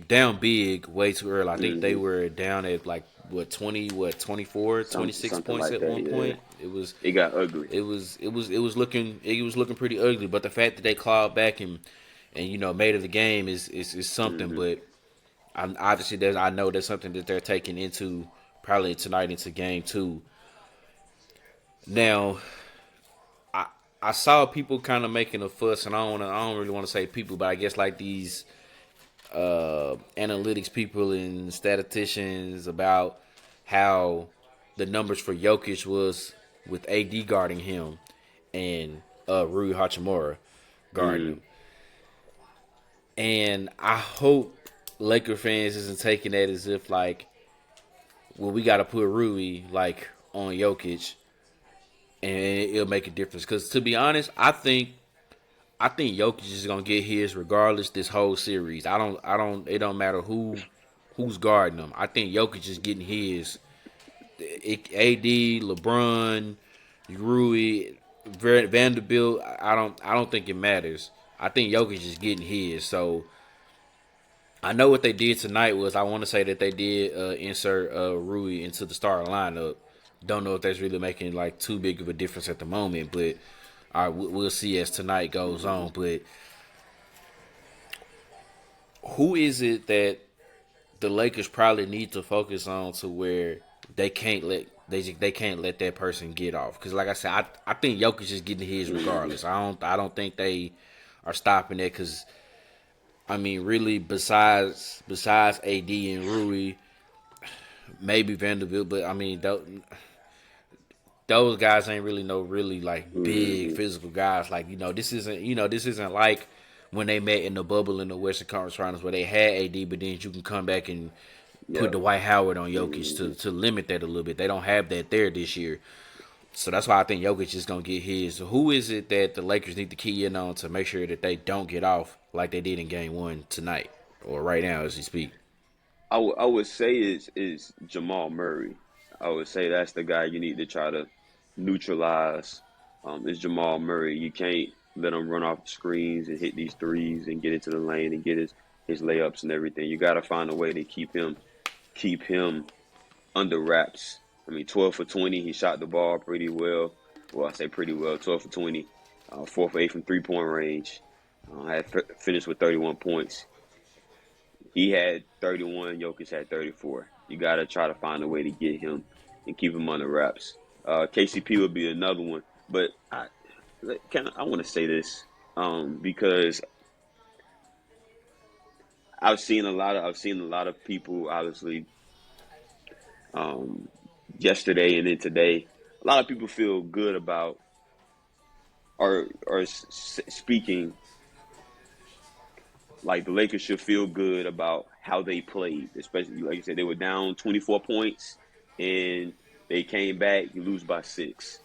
down big, way too early. I think they Mm-hmm. were down at like what 20, 24, twenty-six Something points like at that. one Yeah. point. It was It got ugly. looking pretty ugly. But the fact that they clawed back and made it a game is something. Mm-hmm. But I know that's something that they're taking into probably tonight into game 2. Now I saw people kind of making a fuss, and I don't really want to say people, but I guess like these analytics people and statisticians about how the numbers for Jokic was with AD guarding him and Rui Hachimura guarding Mm-hmm. him. And I hope Laker fans isn't taking that as if like, well, we got to put Rui like on Jokic, and it'll make a difference. Because to be honest, I think Jokic is gonna get his regardless this whole series. I don't. It don't matter who's guarding them. I think Jokic is getting his. AD, LeBron, Rui, Vanderbilt. I don't think it matters. I think Jokic is getting his. So I know what they did tonight was I want to say that they did insert Rui into the starting lineup. Don't know if that's really making like too big of a difference at the moment, but all right, we'll see as tonight goes on. But who is it that the Lakers probably need to focus on to where they can't let that person get off? Because like I said, I think Jokic is getting his regardless. I don't think they are stopping that because I mean really besides AD and Rui, maybe Vanderbilt, but I mean those guys ain't really no really like big Mm-hmm. physical guys. Like this isn't like when they met in the bubble in the Western Conference Finals where they had AD, but then you can come back and put Yep. Dwight Howard on Jokic Mm-hmm. to limit that a little bit. They don't have that there this year. So that's why I think Jokic is gonna get his. So who is it that the Lakers need to key in on to make sure that they don't get off like they did in Game 1 tonight or right now as we speak? I would say is Jamal Murray. I would say that's the guy you need to try to neutralize. Is Jamal Murray. You can't let him run off the screens and hit these threes and get into the lane and get his layups and everything. You got to find a way to keep him under wraps. I mean, 12 for 20. He shot the ball pretty well. Well, I say pretty well. 12 for 20. 4 for 8 from 3-point range. Had finished with 31 points. He had 31. Jokic had 34. You got to try to find a way to get him and keep him under wraps. KCP would be another one. But I want to say this because I've seen a lot of people obviously um, yesterday and then today. A lot of people feel good about or speaking like the Lakers should feel good about how they played, especially like you said, they were down 24 points and they came back. You lose by 6.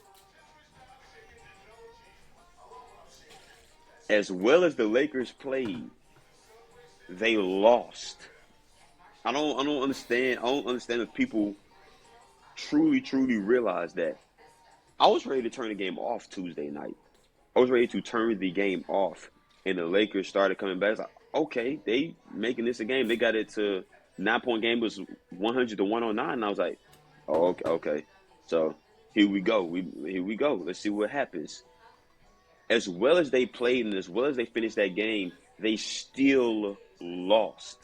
As well as the Lakers played, they lost. I don't understand. I don't understand if people truly realize that. I was ready to turn the game off Tuesday night. I was ready to turn the game off, and the Lakers started coming back. It's like, okay, they making this a game. They got it to 9 point game. It was 100 to 109. And I was like, oh, okay, okay. So here we go. Here we go. Let's see what happens. As well as they played and as well as they finished that game, they still lost.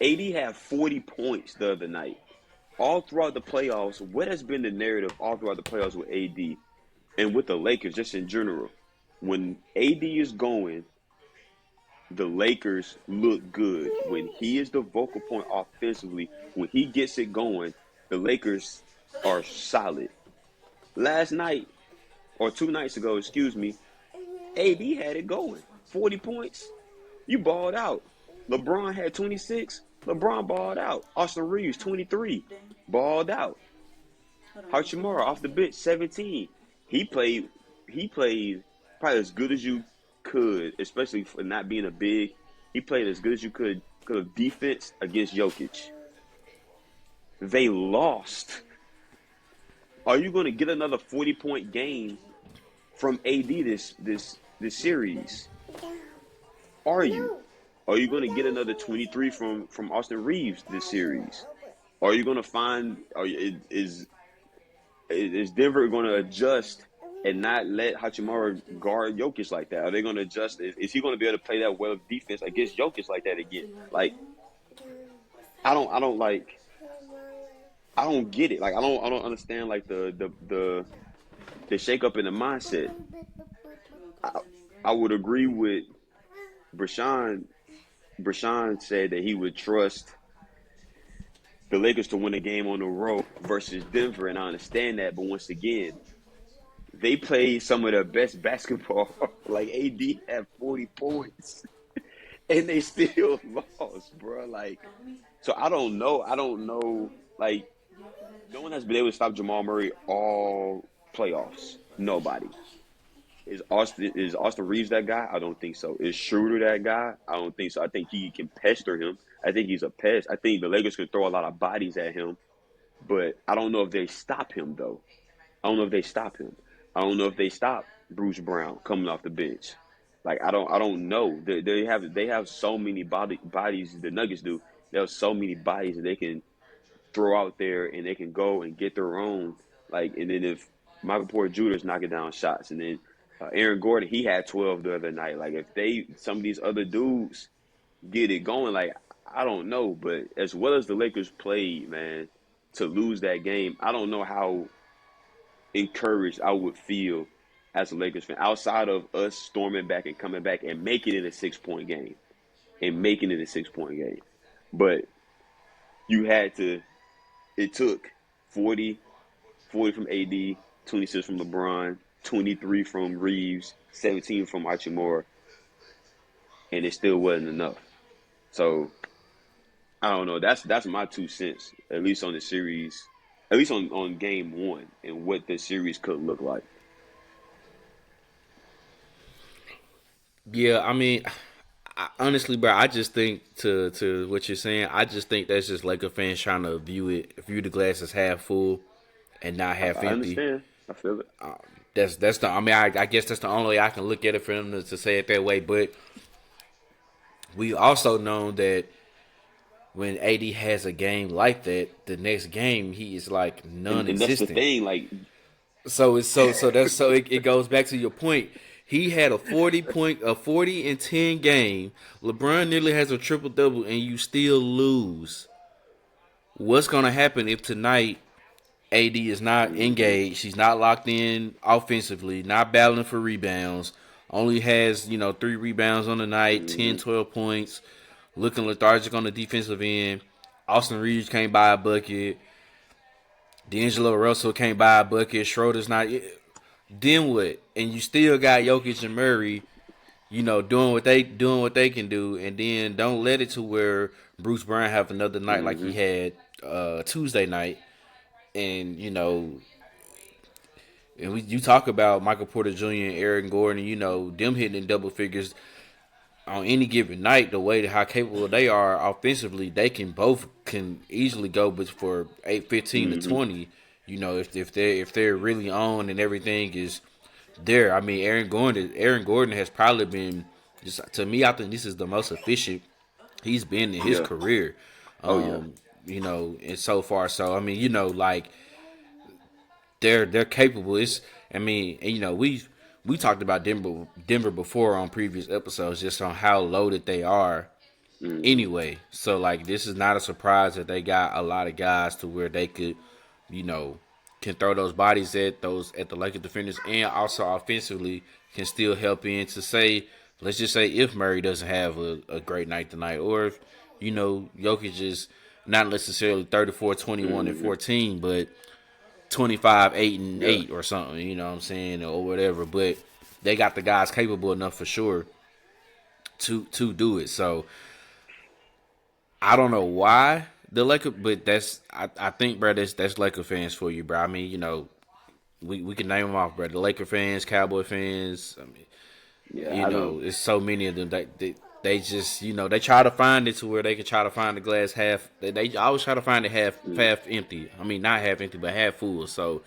AD had 40 points the other night. All throughout the playoffs, what has been the narrative all throughout the playoffs with AD and with the Lakers just in general? When AD is going, the Lakers look good. When he is the vocal point offensively, when he gets it going, the Lakers are solid. Last night, or 2 nights ago, excuse me, AD had it going. 40 points. You balled out. LeBron had 26. LeBron balled out. Austin Reeves, 23. Balled out. Hachimura off the bench, 17. He played he played probably as good as you could, especially for not being a big. He played as good as you could defense against Jokic. They lost. Are you going to get another 40-point game from AD this series? Are you? Are you going to get another 23 from Austin Reeves this series? Are you going to find? Is Denver going to adjust and not let Hachimura guard Jokic like that? Are they going to adjust? Is he going to be able to play that well of defense against Jokic like that again? Like I don't I don't get it. Like I don't understand like the shake up in the mindset. I, I would agree with Brashawn. Brashawn said that he would trust the Lakers to win a game on the road versus Denver, and I understand that. But once again, they played some of their best basketball. Like AD had 40 points, and they still lost, bro. Like, so I don't know. I don't know. Like, no one has been able to stop Jamal Murray all. playoffs? Nobody. Is Austin Reeves that guy? I don't think so. Is Schroeder that guy? I don't think so. I think he can pester him. I think he's a pest. I think the Lakers could throw a lot of bodies at him, but I don't know if they stop him though. I don't know if they stop him. I don't know if they stop Bruce Brown coming off the bench. Like I don't know. They have so many bodies. The Nuggets do. They have so many bodies that they can throw out there, and they can go and get their own. Like, and then if Michael Porter Jr. is knocking down shots, and then Aaron Gordon, he had 12 the other night. Like, if some of these other dudes get it going, like, I don't know, but as well as the Lakers played, man, to lose that game, I don't know how encouraged I would feel as a Lakers fan outside of us storming back and coming back and making it a 6 point game and making it a 6 point game. But you had to, it took 40, 40 from AD, 26 from LeBron, 23 from Reeves, 17 from Hachimura, and it still wasn't enough. So I don't know. That's my 2 cents, at least on the series, at least on game one, and what the series could look like. Yeah, I mean, honestly, bro, I just think to what you're saying, I just think that's just Laker fans trying to view the glass as half full and not half I empty. understand. I feel it. That's the. I mean, I guess that's the only way I can look at it for them to say it that way. But we also know that when AD has a game like that, the next game he is like And that's the non-existent. thing. Like, So it's it goes back to your point. He had a 40 and 10 game. LeBron nearly has a triple double, and you still lose. What's gonna happen if tonight AD is not engaged? He's not locked in offensively, not battling for rebounds. Only has 3 rebounds on the night, 10, 12 points. Looking lethargic on the defensive end. Austin Reeves can't buy a bucket. D'Angelo Russell can't buy a bucket. Schroeder's not. Then what? And you still got Jokic and Murray, doing what they can do, and then don't let it to where Bruce Brown have another night like he had Tuesday night, and you talk about Michael Porter Jr. and Aaron Gordon, them hitting in double figures on any given night. The way how capable they are offensively, they can easily go, but for 15 to 20. If they're really on and everything is there. I mean, Aaron Gordon has probably been, just to me, I think this is the most efficient he's been in his yeah. career. Oh yeah. And so far, so I mean, like they're capable. I mean, and we talked about Denver before on previous episodes, just on how loaded they are. Anyway, so like this is not a surprise that they got a lot of guys to where they could, can throw those bodies at the Lakers defenders, and also offensively can still help in to say, let's just say if Murray doesn't have a great night tonight, or if Jokic is not necessarily 34, 21, and 14, but 25, 8 and Yeah. 8 or something, you know what I'm saying, or whatever. But they got the guys capable enough for sure to do it. So I don't know why the Lakers, but I think, bro, that's Laker fans for you, bro. I mean, we can name them off, bro. The Laker fans, Cowboy fans. I mean, Yeah. I don't. it's so many of them that they just they try to find it to where they can try to find the glass half. They always try to find it half empty. I mean, not half empty, but half full. So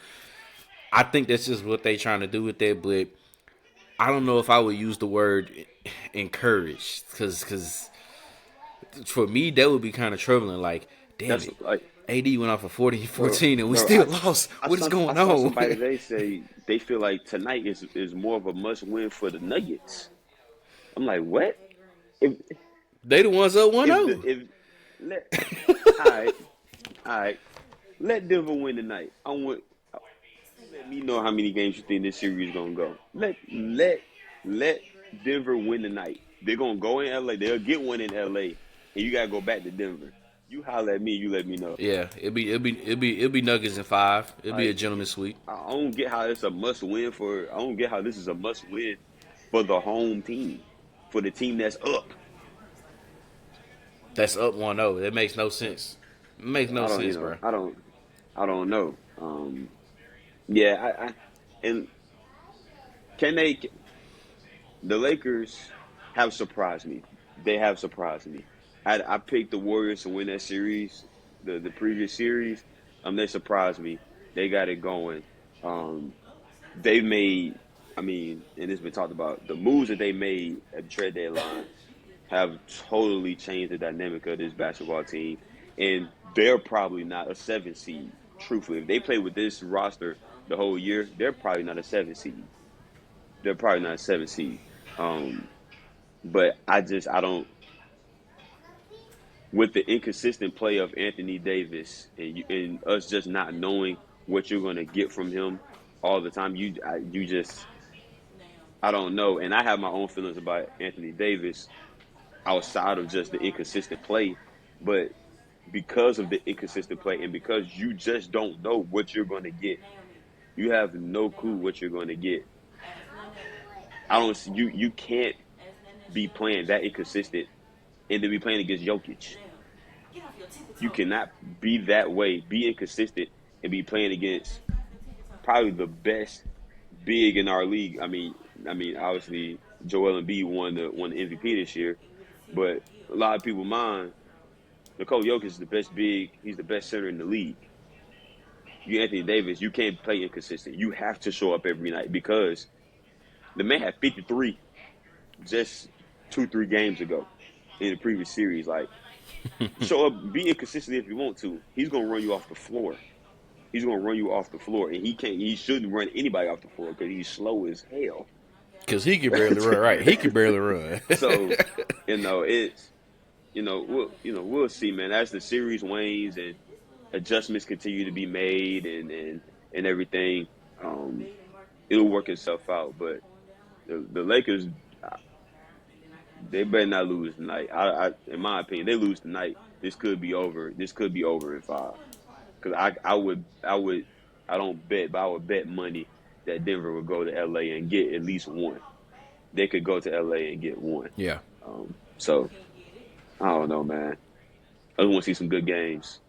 I think that's just what they trying to do with that. But I don't know if I would use the word encourage, because for me, that would be kind of troubling. Like, damn That's it, like, AD went off for 40 and bro, 14, and we bro. still lost. What is I going saw on? somebody today say they feel like tonight is more of a must win for the Nuggets. I'm like, what? If They the ones up if 1-0. the, if let all right, let Denver win tonight. I want let me know how many games you think this series is gonna go. Let Denver win tonight. They're gonna go in LA. They'll get one in LA, and you gotta go back to Denver. You holler at me. You let me know. Yeah, it'll be Nuggets in 5. It'll be a Like, gentleman's sweep. I don't get how it's a must win for. I don't get how this is a must win for the home team, for the team that's up. That's up 1-0. That makes no sense. It makes no I don't, sense, bro. I don't know. Yeah, And can they? The Lakers have surprised me. They have surprised me. I picked the Warriors to win that series, the previous series. They surprised me. They got it going. Um, they made. I mean, and it's been talked about the moves that they made at the trade deadline have totally changed the dynamic of this basketball team, and they're probably not a 7 seed. Truthfully, if they play with this roster the whole year, they're probably not a 7 seed. They're probably not a 7 seed. Um, but I don't with the inconsistent play of Anthony Davis and us just not knowing what you're going to get from him all the time. You just I don't know, and I have my own feelings about Anthony Davis outside of just the inconsistent play, but because of the inconsistent play and because you just don't know what you're going to get, you have no clue what you're going to get. I don't see you can't be playing that inconsistent and then be playing against Jokic. You cannot be that way, be inconsistent, and be playing against probably the best big in our league. Obviously Joel Embiid won the MVP this year, but a lot of people mind Nikola Jokic is the best big. He's the best center in the league. You Anthony Davis, you can't play inconsistent. You have to show up every night because the man had 53 just 2-3 games ago in the previous series. Like, show up, be inconsistent if you want to. He's gonna run you off the floor. He's gonna run you off the floor, and he can't. He shouldn't run anybody off the floor because he's slow as hell. Because he can barely run. Right, he can barely run. So, it's we'll see, man. As the series wanes and adjustments continue to be made and everything, it'll work itself out. But the Lakers, they better not lose tonight. In my opinion, they lose tonight. This could be over. This could be over in 5. Because I don't bet, but I would bet money that Denver would go to LA and get at least one. They could go to LA and get one. Yeah. So I don't know, man. I just want to see some good games.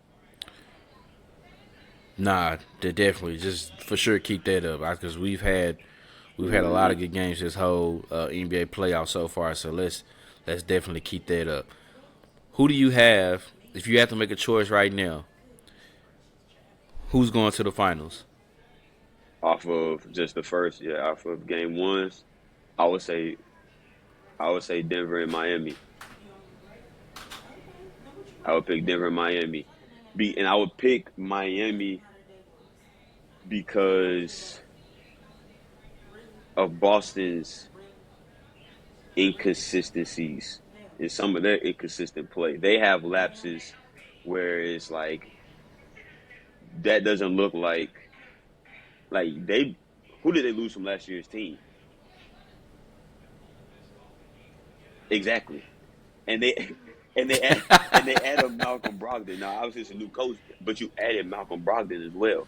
Nah, they definitely just for sure keep that up because we've had a lot of good games this whole NBA playoff so far. So let's definitely keep that up. Who do you have if you have to make a choice right now? Who's going to the finals? Off of just off of game ones, I would say Denver and Miami. I would pick Denver and Miami. And I would pick Miami because of Boston's inconsistencies in some of their inconsistent play. They have lapses where it's like that doesn't look like they. Who did they lose from last year's team? Exactly, and they added Malcolm Brogdon. Now obviously it's a new coach, but you added Malcolm Brogdon as well.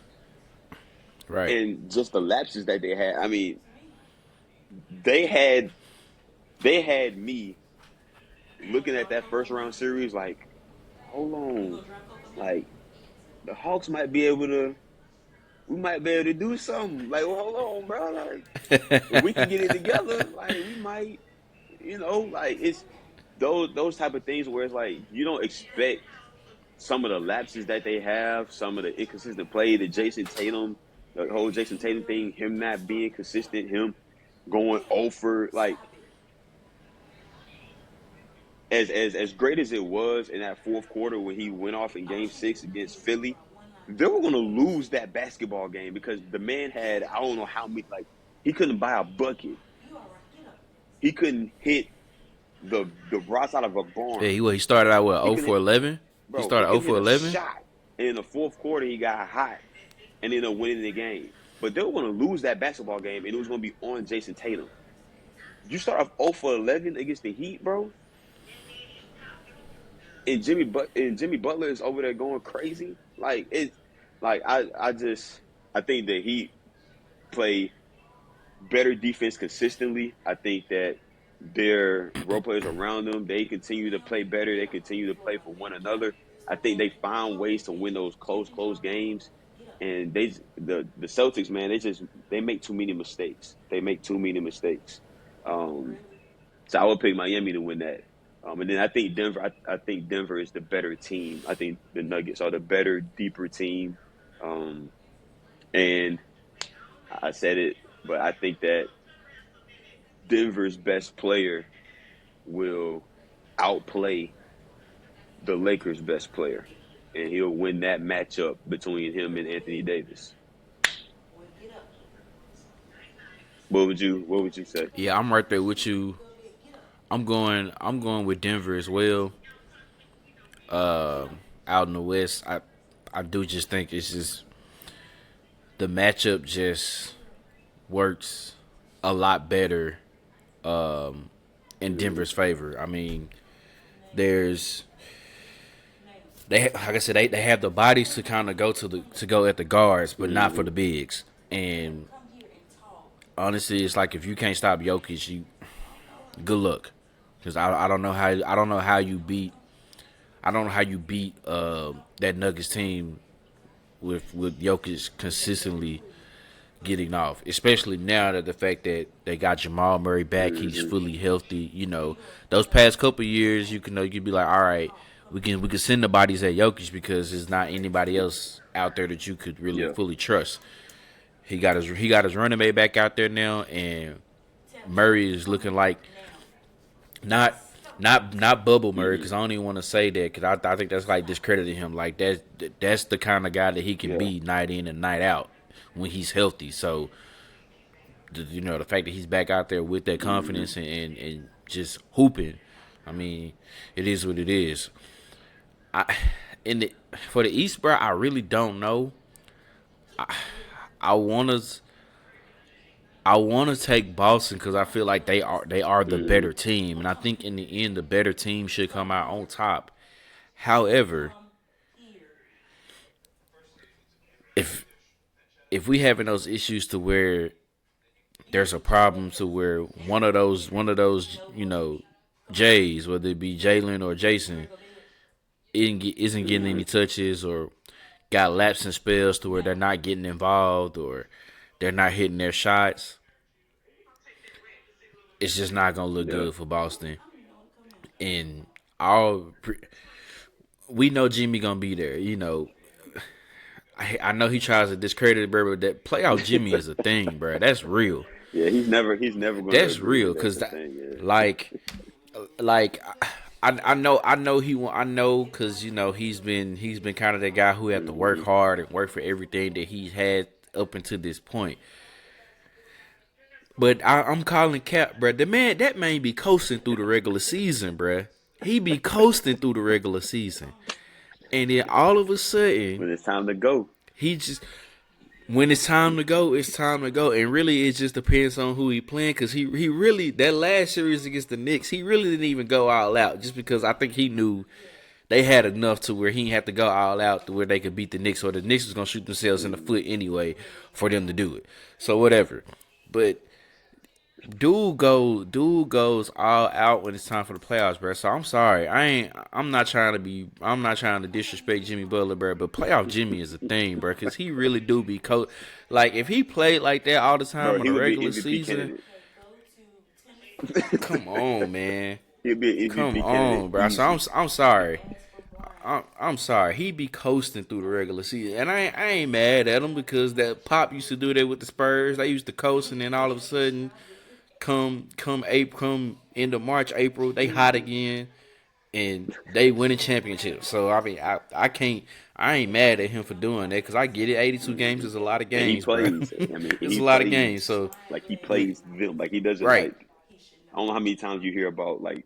Right. And just the lapses that they had. I mean, they had me looking at that first round series like, hold on, like the Hawks might be able to. We might be able to do something. Like, well, hold on, bro. Like, if we can get it together, like we might, like it's those type of things where it's like you don't expect some of the lapses that they have, some of the inconsistent play, the whole Jason Tatum thing, him not being consistent, him going over like as great as it was in that fourth quarter when he went off in Game 6 against Philly. They were going to lose that basketball game because the man had, I don't know how many, like, he couldn't buy a bucket. He couldn't hit the rocks out of a barn. Yeah, he started out, 0 for 11? He started 0 for 11? Shot. And in the fourth quarter, he got hot and ended up winning the game. But they were going to lose that basketball game, and it was going to be on Jason Tatum. You start off 0 for 11 against the Heat, bro. And Jimmy Butler is over there going crazy. Like I think that he play better defense consistently. I think that their role players around them, they continue to play better. They continue to play for one another. I think they found ways to win those close games. and the Celtics, man, they make too many mistakes. They make too many mistakes. Um, so I would pick Miami to win that. And then I think Denver. I think Denver is the better team. I think the Nuggets are the better, deeper team. Um, and I said it, but I think that Denver's best player will outplay the Lakers' best player, and he'll win that matchup between him and Anthony Davis. What would you say? Yeah, I'm right there with you. I'm going with Denver as well. Out in the West, I do just think it's just the matchup just works a lot better in Denver's favor. I mean, there's like I said, they have the bodies to kind of go at the guards, but not for Mm-hmm. the bigs. And honestly, it's like if you can't stop Jokic, you good luck. Because I don't know how you beat that Nuggets team with Jokic consistently getting off, especially now that the fact that they got Jamal Murray back, he's Mm-hmm. fully healthy. You know, those past couple years, you'd be like, all right, we can send the bodies at Jokic because there's not anybody else out there that you could really Yeah. fully trust. He got his running mate back out there now, and Murray is looking like not not bubble Murray, Mm-hmm. because I don't even want to say that, because I think that's like discrediting him. Like that's the kind of guy that he can Yeah. be night in and night out when he's healthy. So the fact that he's back out there with that Mm-hmm. confidence and just hooping, I mean, it is what it is. I in the For the East, bro, I really don't know. I wanna I wanna take Boston because I feel like they are the Mm-hmm. better team, and I think in the end the better team should come out on top. However, if if we having those issues to where there's a problem to where one of those Jays, whether it be Jalen or Jason, isn't getting Mm-hmm. any touches, or got lapsing spells to where they're not getting involved, or they're not hitting their shots, it's just not gonna look Yeah. good for Boston. And all we know Jimmy gonna be there. I know he tries to discredit it, bro, but that playoff Jimmy is a thing, bro. That's real. Yeah. He's never going to That's agree, real but that's because the thing. Yeah. like like I know because he's been kind of that guy who had to work Mm-hmm. hard and work for everything that he's had up until this point. But I'm calling cap, bro. That man be coasting through the regular season, bro. He be coasting through the regular season, and then all of a sudden When it's time to go. he just when it's time to go, it's time to go. And really, it just depends on who he playing. Because he really, that last series against the Knicks, he really didn't even go all out. Just because I think he knew they had enough to where he didn't have to go all out to where they could beat the Knicks. Or the Knicks was going to shoot themselves in the foot anyway for them to do it. So whatever. But dude goes all out when it's time for the playoffs, bro. So I'm sorry, I'm not trying to disrespect Jimmy Butler, bro. But playoff Jimmy is a thing, bro, because he really do be like if he played like that all the Bro, time in he the would be regular MVP season. candidate. Come on, man. He'd be an Come MVP candidate on, bro. So I'm easy. I'm sorry. I'm sorry. He be coasting through the regular season, and I ain't mad at him because that Pop used to do that with the Spurs. They used to coast, and then all of a sudden, come into March, April, they hot Mm-hmm. again, and they winning championships. So I mean, I ain't mad at him for doing that because I get it. 82 games Mm-hmm. is a lot of And he games, bro. plays. I mean, It's he a lot of games. plays So like he plays them. Like he doesn't right, like. I don't know how many times you hear about like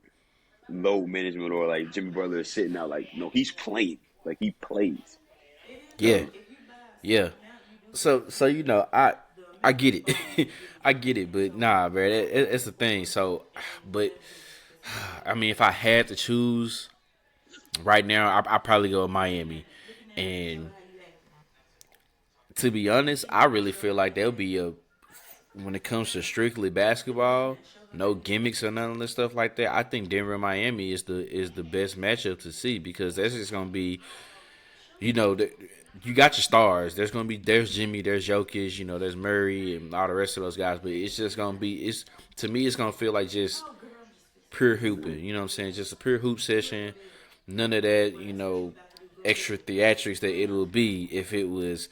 low management or like Jimmy Butler is sitting out. Like no, he's playing. Like he plays. yeah, yeah. So I get it, I get it, but nah, bro, it's the thing. So, but I mean, if I had to choose right now, I probably go with Miami, and to be honest, I really feel like there'll be a when it comes to strictly basketball, no gimmicks or none of this stuff like that. I think Denver Miami is the best matchup to see because that's just gonna be you know the, you got your stars. There's Jimmy, there's Jokic, there's Murray and all the rest of those guys. But it's just gonna be it's to me it's gonna feel like just pure hooping. You know what I'm saying? Just a pure hoop session. None of that, extra theatrics that it would be if it was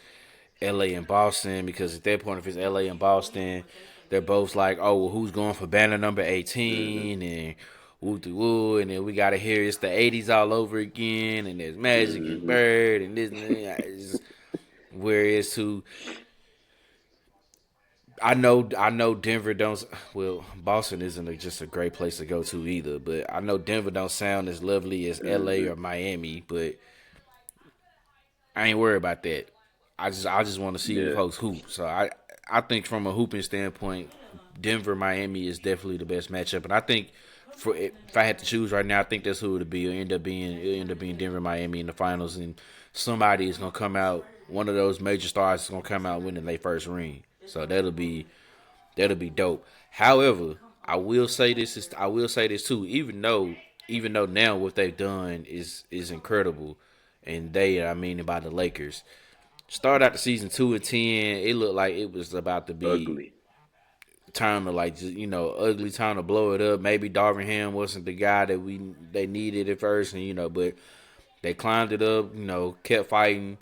LA and Boston. Because at that point, if it's LA and Boston, they're both like, oh, well, who's going for banner number Mm-hmm. 18 and woo de woo, and then we gotta hear it's the '80s all over again, and there's Magic and Mm-hmm. Bird and this and that. Whereas to I know Denver don't. Well, Boston isn't just a great place to go to either. But I know Denver don't sound as lovely as L.A. Mm-hmm. or Miami. But I ain't worried about that. I just want to see Yeah. folks hoop. So I think from a hooping standpoint, Denver Miami is definitely the best matchup. And I think if I had to choose right now, I think that's who it'll be. It'll end up being Denver Miami in the finals, and somebody is gonna come out. One of those major stars is gonna come out winning their first ring. So that'll be dope. However, I will say this too. Even though now what they've done is incredible, and I mean by the Lakers. Start out the season 2-10. It looked like it was about to be Ugly. time to like just ugly time to blow it up. Maybe Darvin Ham wasn't the guy that they needed at first, and but they climbed it up. Kept fighting,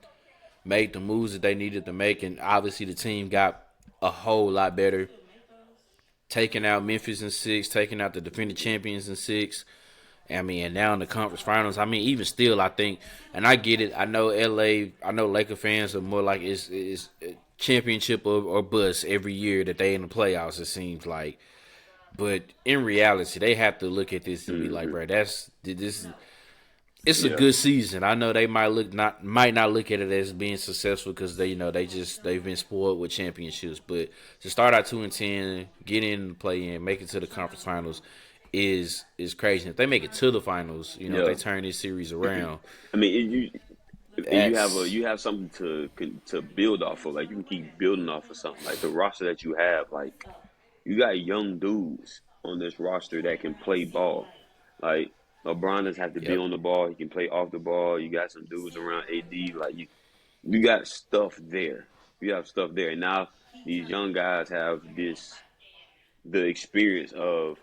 made the moves that they needed to make, and obviously the team got a whole lot better. Taking out Memphis in six, taking out the defending champions in six. I mean, and now in the conference finals. I mean, even still, I think, and I get it. I know LA, I know Laker fans are more like it's championship or bust every year that they in the playoffs. It seems like, but in reality, they have to look at this and be like, Mm-hmm. bro, this. It's a Yeah. good season. I know they might not look at it as being successful because they've been spoiled with championships. But to start out 2-10, get in the play in, make it to the conference finals is crazy. If they make it to the finals, if Yeah. they turn this series around, I mean, that's you have something to build off of. Like you can keep building off of something. Like the roster that you have, like you got young dudes on this roster that can play ball. Like LeBron doesn't have to be yep, on the ball; he can play off the ball. You got some dudes around AD. Like you got stuff there. You have stuff there. And now these young guys have the experience of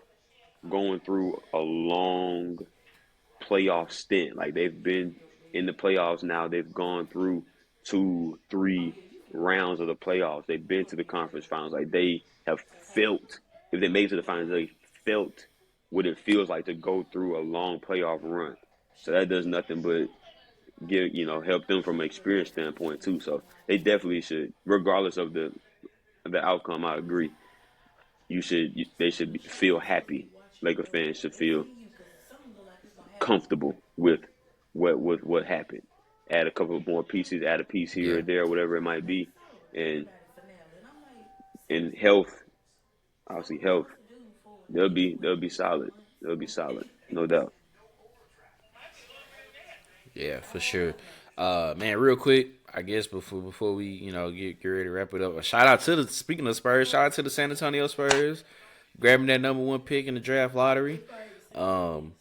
going through a long playoff stint. Like they've been in the playoffs now. They've gone through 2, 3 rounds of the playoffs. They've been to the conference finals. Like they have felt, if they made it to the finals, they felt what it feels like to go through a long playoff run. So that does nothing but help them from an experience standpoint too. So they definitely should, regardless of the outcome. I agree. They should feel happy. Laker fans should feel comfortable with what happened. Add a couple more pieces, add a piece here yeah, or there, whatever it might be, and in health, obviously health, they'll be solid. They'll be solid, no doubt. yeah, for sure. Man, real quick, I guess before we get ready to wrap it up, a shout out to the speaking of Spurs, shout out to the San Antonio Spurs grabbing that number one pick in the draft lottery. Um,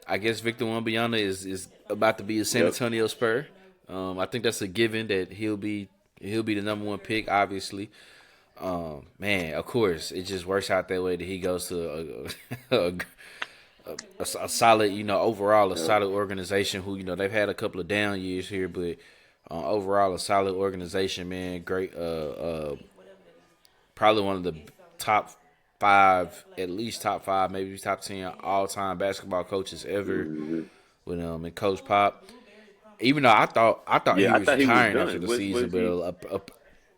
I guess Victor Wembanyama is about to be a San Yep. Antonio Spur. I think that's a given that he'll be the number one pick. Obviously, man, of course, it just works out that way that he goes to a solid, overall a Yep. solid organization. Who they've had a couple of down years here, but overall a solid organization. Man, great. Probably one of the top five, at least top five, maybe top 10 all time basketball coaches ever Hmm. with and Coach Pop. Even though I thought he Yeah, I was thought he was retiring after done. the Was season, but he?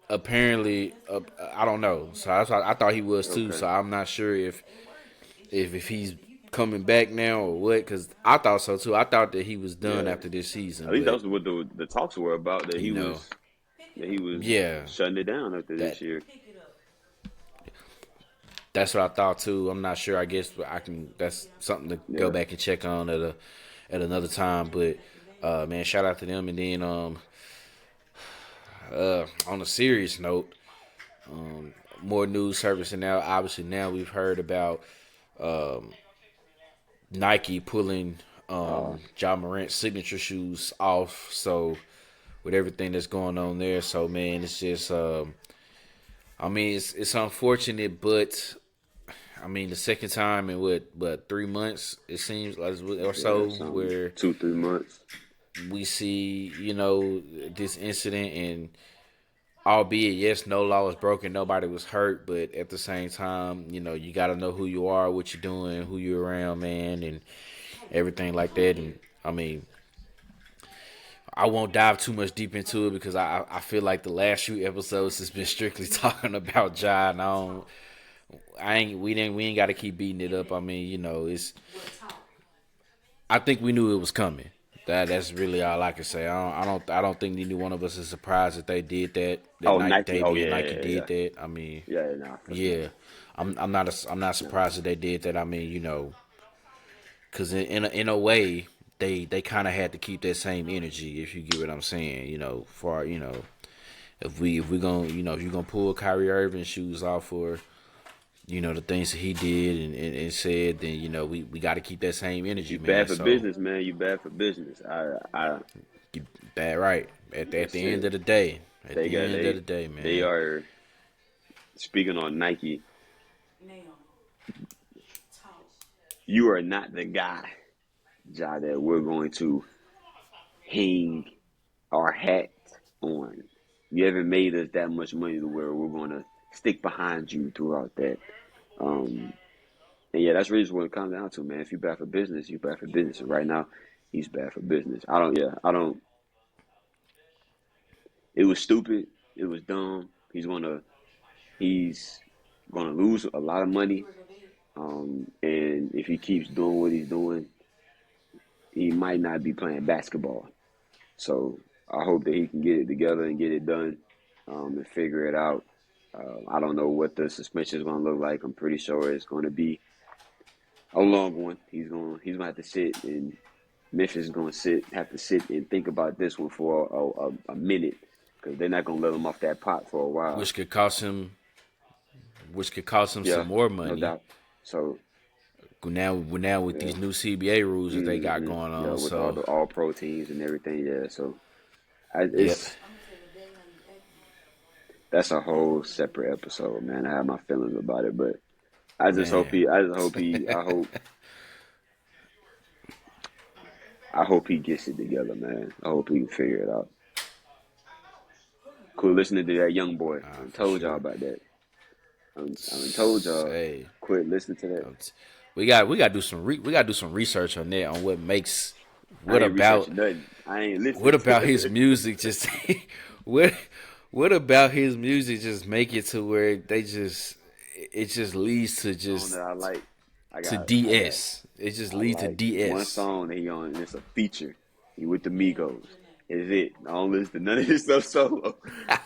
apparently I don't know. So I thought he was too. Okay. So I'm not sure if he's coming back now or what. Because I thought so too. I thought that he was done Yeah. after this At season, least that but was what the talks were about. you know, That he was yeah, shutting it down after this that year. that's what I thought too. I'm not sure. I guess I can. That's something to go Yeah. back and check on at another time. But man, shout out to them. And then on a serious note, more news surfacing now. Obviously, now we've heard about Nike pulling Oh. Ja Morant's signature shoes off. So with everything that's going on there. So man, it's just I mean it's unfortunate, but I mean the second time in what 3 months it seems like or Yeah, so something where 2 3 months. we see this incident, and albeit yes no law was broken, nobody was hurt, but at the same time you got to know who you are, what you're doing, who you're around, man, and everything like that. And I mean I won't dive too much deep into it because I feel like the last few episodes has been strictly talking about Ja, and we ain't got to keep beating it up. I mean, I think we knew it was coming. That's really all I can say. I don't think neither one of us is surprised that they did that. That Oh, Nike Nike. Oh, Davey and yeah, Nike yeah, did yeah, that. I mean, yeah. Nah, for sure. yeah, I'm not No. surprised that they did that. I mean, because in a way they kind of had to keep that same energy, if you get what I'm saying. For if we gonna if you're gonna pull Kyrie Irving shoes off for the things that he did and said, then we got to keep that same energy, You man. bad for So business, man. You bad for business. you that right at That's the end it. of the day. At They the got end of the day, they man. are speaking on Nike. You are not the guy, Ja, that we're going to hang our hat on. You haven't made us that much money to where we're going to stick behind you throughout that. Um, and yeah, that's really what it comes down to, man. If you bad for business, you bad for business. And right now, he's bad for business. I don't. It was stupid. It was dumb. He's gonna lose a lot of money. And if he keeps doing what he's doing, he might not be playing basketball. So I hope that he can get it together and get it done, and figure it out. I don't know what the suspension is going to look like. I'm pretty sure it's going to be a long one. He's gonna have to sit, and Memphis is going to have to sit and think about this one for a minute, because they're not going to let him off that pot for a while. which could cost him some Yeah, more no money. doubt. So Now with yeah, these new CBA rules that they got hmm going yeah, on. with all So the all proteins and everything. Yeah, so yep, it's that's a whole separate episode, man. I have my feelings about it, but man. I hope he gets it together, man. I hope he can figure it out. Quit listening to that young boy. I For told y'all sure. about that. I told y'all, Hey, quit listening to that. we got to do some research on that, on what makes I what ain't about researching nothing. I ain't what listening to about his it. music just what what about his music just make it to where it just leads to Song just that I like. I got, DS. It just I leads to like one DS. song that he on, and it's a feature. He with the Migos. Is it? I don't listen to none of his stuff solo.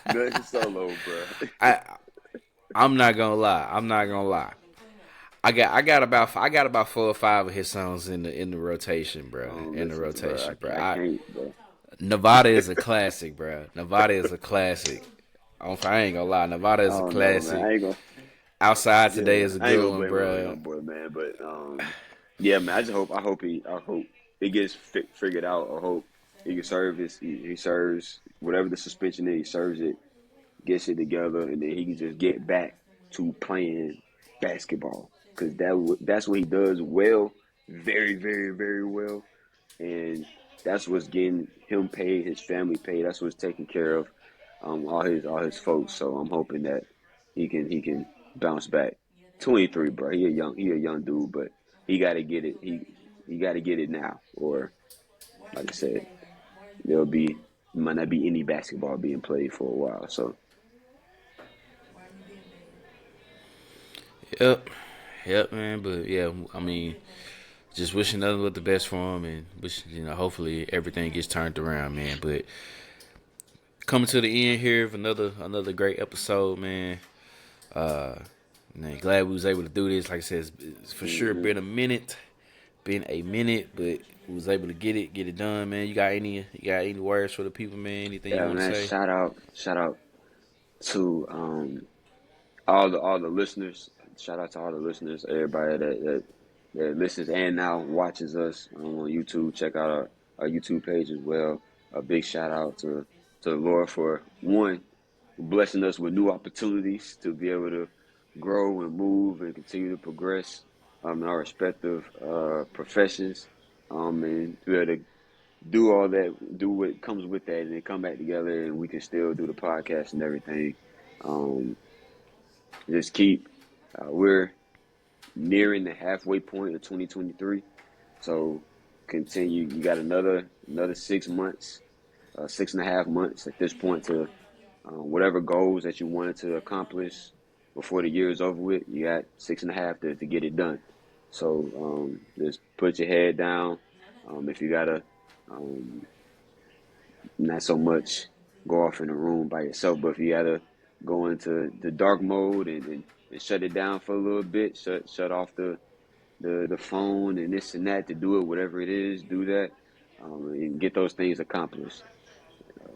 None of his solo, bro. I I'm not gonna lie. I'm not gonna lie. I got about 4 or 5 of his songs in the rotation, I bro. don't In the listen to, bro. rotation, bro. I can't, bro. Nevada is a classic, bro. Nevada is a classic. I ain't gonna lie. Nevada I is a don't know, man. classic. I ain't gonna. Outside Today Yeah, is a I ain't good gonna one, blame it on the bro. young boy, man. But yeah, man. I hope it gets figured out. I hope he can serve he serves whatever the suspension is. He serves it, gets it together, and then he can just get back to playing basketball, because that's what he does well, very, very, very well, and that's what's getting him paid, his family paid. That's what's taking care of all his folks. So I'm hoping that he can bounce back. 23, bro. He a young dude, but he got to get it. He got to get it now, or like I said, might not be any basketball being played for a while. So Yep, yep, man. But yeah, I mean, just wishing nothing but the best for him, and wish hopefully everything gets turned around, man. But coming to the end here of another great episode, man. Uh, Man, glad we was able to do this. Like I said, it's for sure hmm been a minute, but we was able to get it done, man. You got any words for the people, man? Anything you yeah, want to man. say? Shout out to all the listeners. Shout out to all the listeners, everybody that listens and now watches us on YouTube. Check out our YouTube page as well. A big shout out to to the Lord for one, blessing us with new opportunities to be able to grow and move and continue to progress in our respective professions, and to be able to do all that, do what comes with that, and then come back together and we can still do the podcast and everything. Um, just keep, we're nearing the halfway point of 2023. So continue. You got another 6 months, 6.5 months at this point to whatever goals that you wanted to accomplish before the year is over with. You got 6.5 to get it done. So just put your head down. If you gotta, um, not so much go off in a room by yourself, but if you gotta go into the dark mode and shut it down for a little bit, shut off the phone and this and that to do it, whatever it is, do that, and get those things accomplished.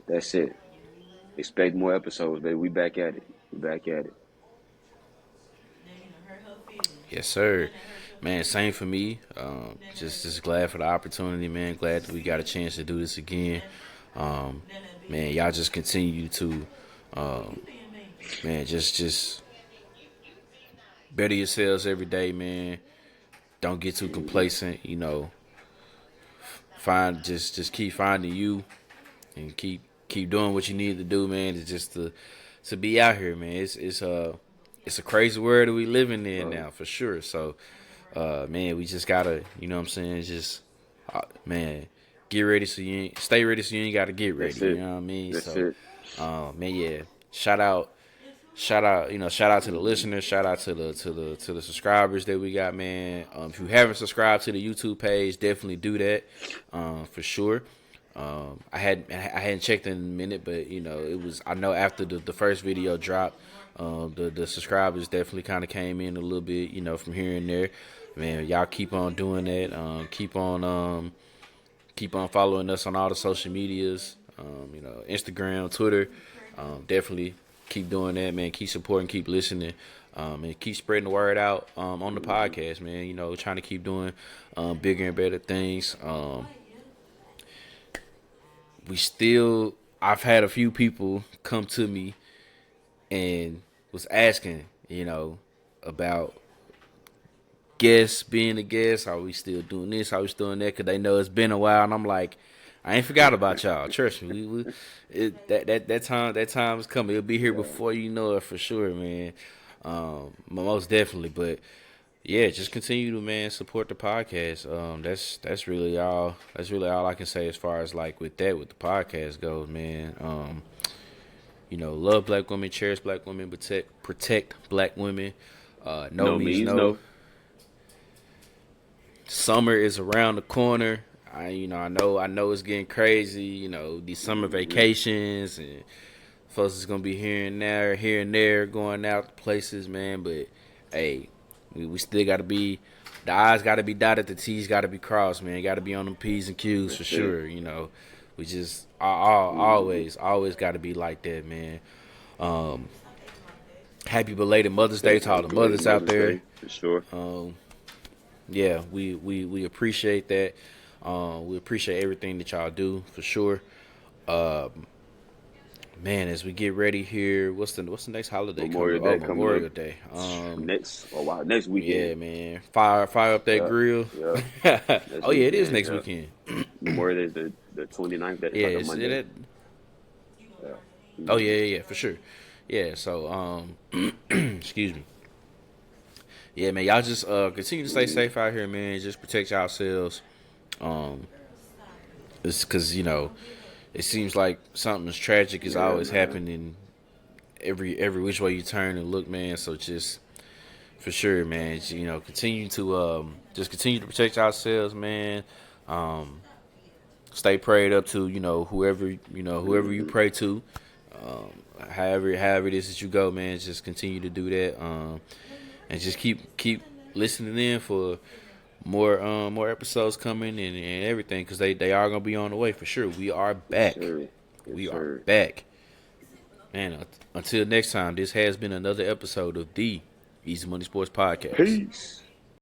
That's it. Expect more episodes, baby. We back at it. We back at it. Yes, sir. Man, same for me. Just glad for the opportunity, man. Glad that we got a chance to do this again. Um, man, y'all just continue to, um, man, just better yourselves every day, man. Don't get too complacent. You know, just keep finding you and keep doing what you need to do, man. It's just to be out here, man. It's a crazy world that we living in now for sure. So, man, we just gotta, you know what I'm saying? Just, man, get ready so you ain't, stay ready so you ain't gotta get ready. That's it. You know what I mean? That's So, it. man, yeah. Shout out to the listeners. Shout out to the subscribers that we got, man. If you haven't subscribed to the YouTube page, definitely do that, for sure. I hadn't checked in a minute, but you know I know after the first video dropped, the subscribers definitely kind of came in a little bit, you know, from here and there. Man, y'all keep on doing that. Keep on following us on all the social medias. You know, Instagram, Twitter. Definitely keep doing that, man. Keep supporting, keep listening, and keep spreading the word out on the podcast, man. You know, trying to keep doing bigger and better things. I've had a few people come to me and was asking, you know, about guests being a guest. Are we still doing this? Are we still doing that? Because they know it's been a while, and I'm like, I ain't forgot about y'all. Trust me, that time is coming. It'll be here before you know it for sure, man. Most definitely, but yeah, just continue to, man, support the podcast. That's really all. That's really all I can say as far as like with the podcast goes, man. You know, love black women, cherish black women, protect black women. No No means means no. no. Summer is around the corner. I know it's getting crazy. You know, these summer vacations and folks is gonna be here and there, going out places, man. But hey, we still gotta be. The I's gotta be dotted, the T's gotta be crossed, man. Gotta be on them P's and Q's for That's it. sure. You know, we just always gotta be like that, man. Um, Happy belated Mother's Day to all the Belated mothers out Mother's there. Day, for sure. Yeah, we appreciate that. We appreciate everything that y'all do for sure. Man, as we get ready here, what's the next holiday coming? Memorial Oh, Day coming up Memorial Day. next weekend. Yeah, man, fire up that Yeah, grill. yeah. Next Oh yeah, it is weekend. next Yeah. weekend. Memorial Day is the 29th. That's Yeah, like a it's Monday. it. Yeah. Oh yeah, for sure. Yeah, so excuse me. Yeah, man, y'all just continue to stay safe out here, man. Just protect yourselves. Um, it's because it seems like something as tragic is Yeah, always man. happening every which way you turn and look, man. So just for sure, man. Continue to protect ourselves, man. Um, Stay prayed up to whoever you pray to. However it is that you go, man. Just continue to do that. And just keep listening in for more episodes coming and everything because they are gonna be on the way for sure. We are Yes, back. sir. Yes, We are sir. back. Man, until next time, this has been another episode of the Easy Money Sports Podcast. Peace.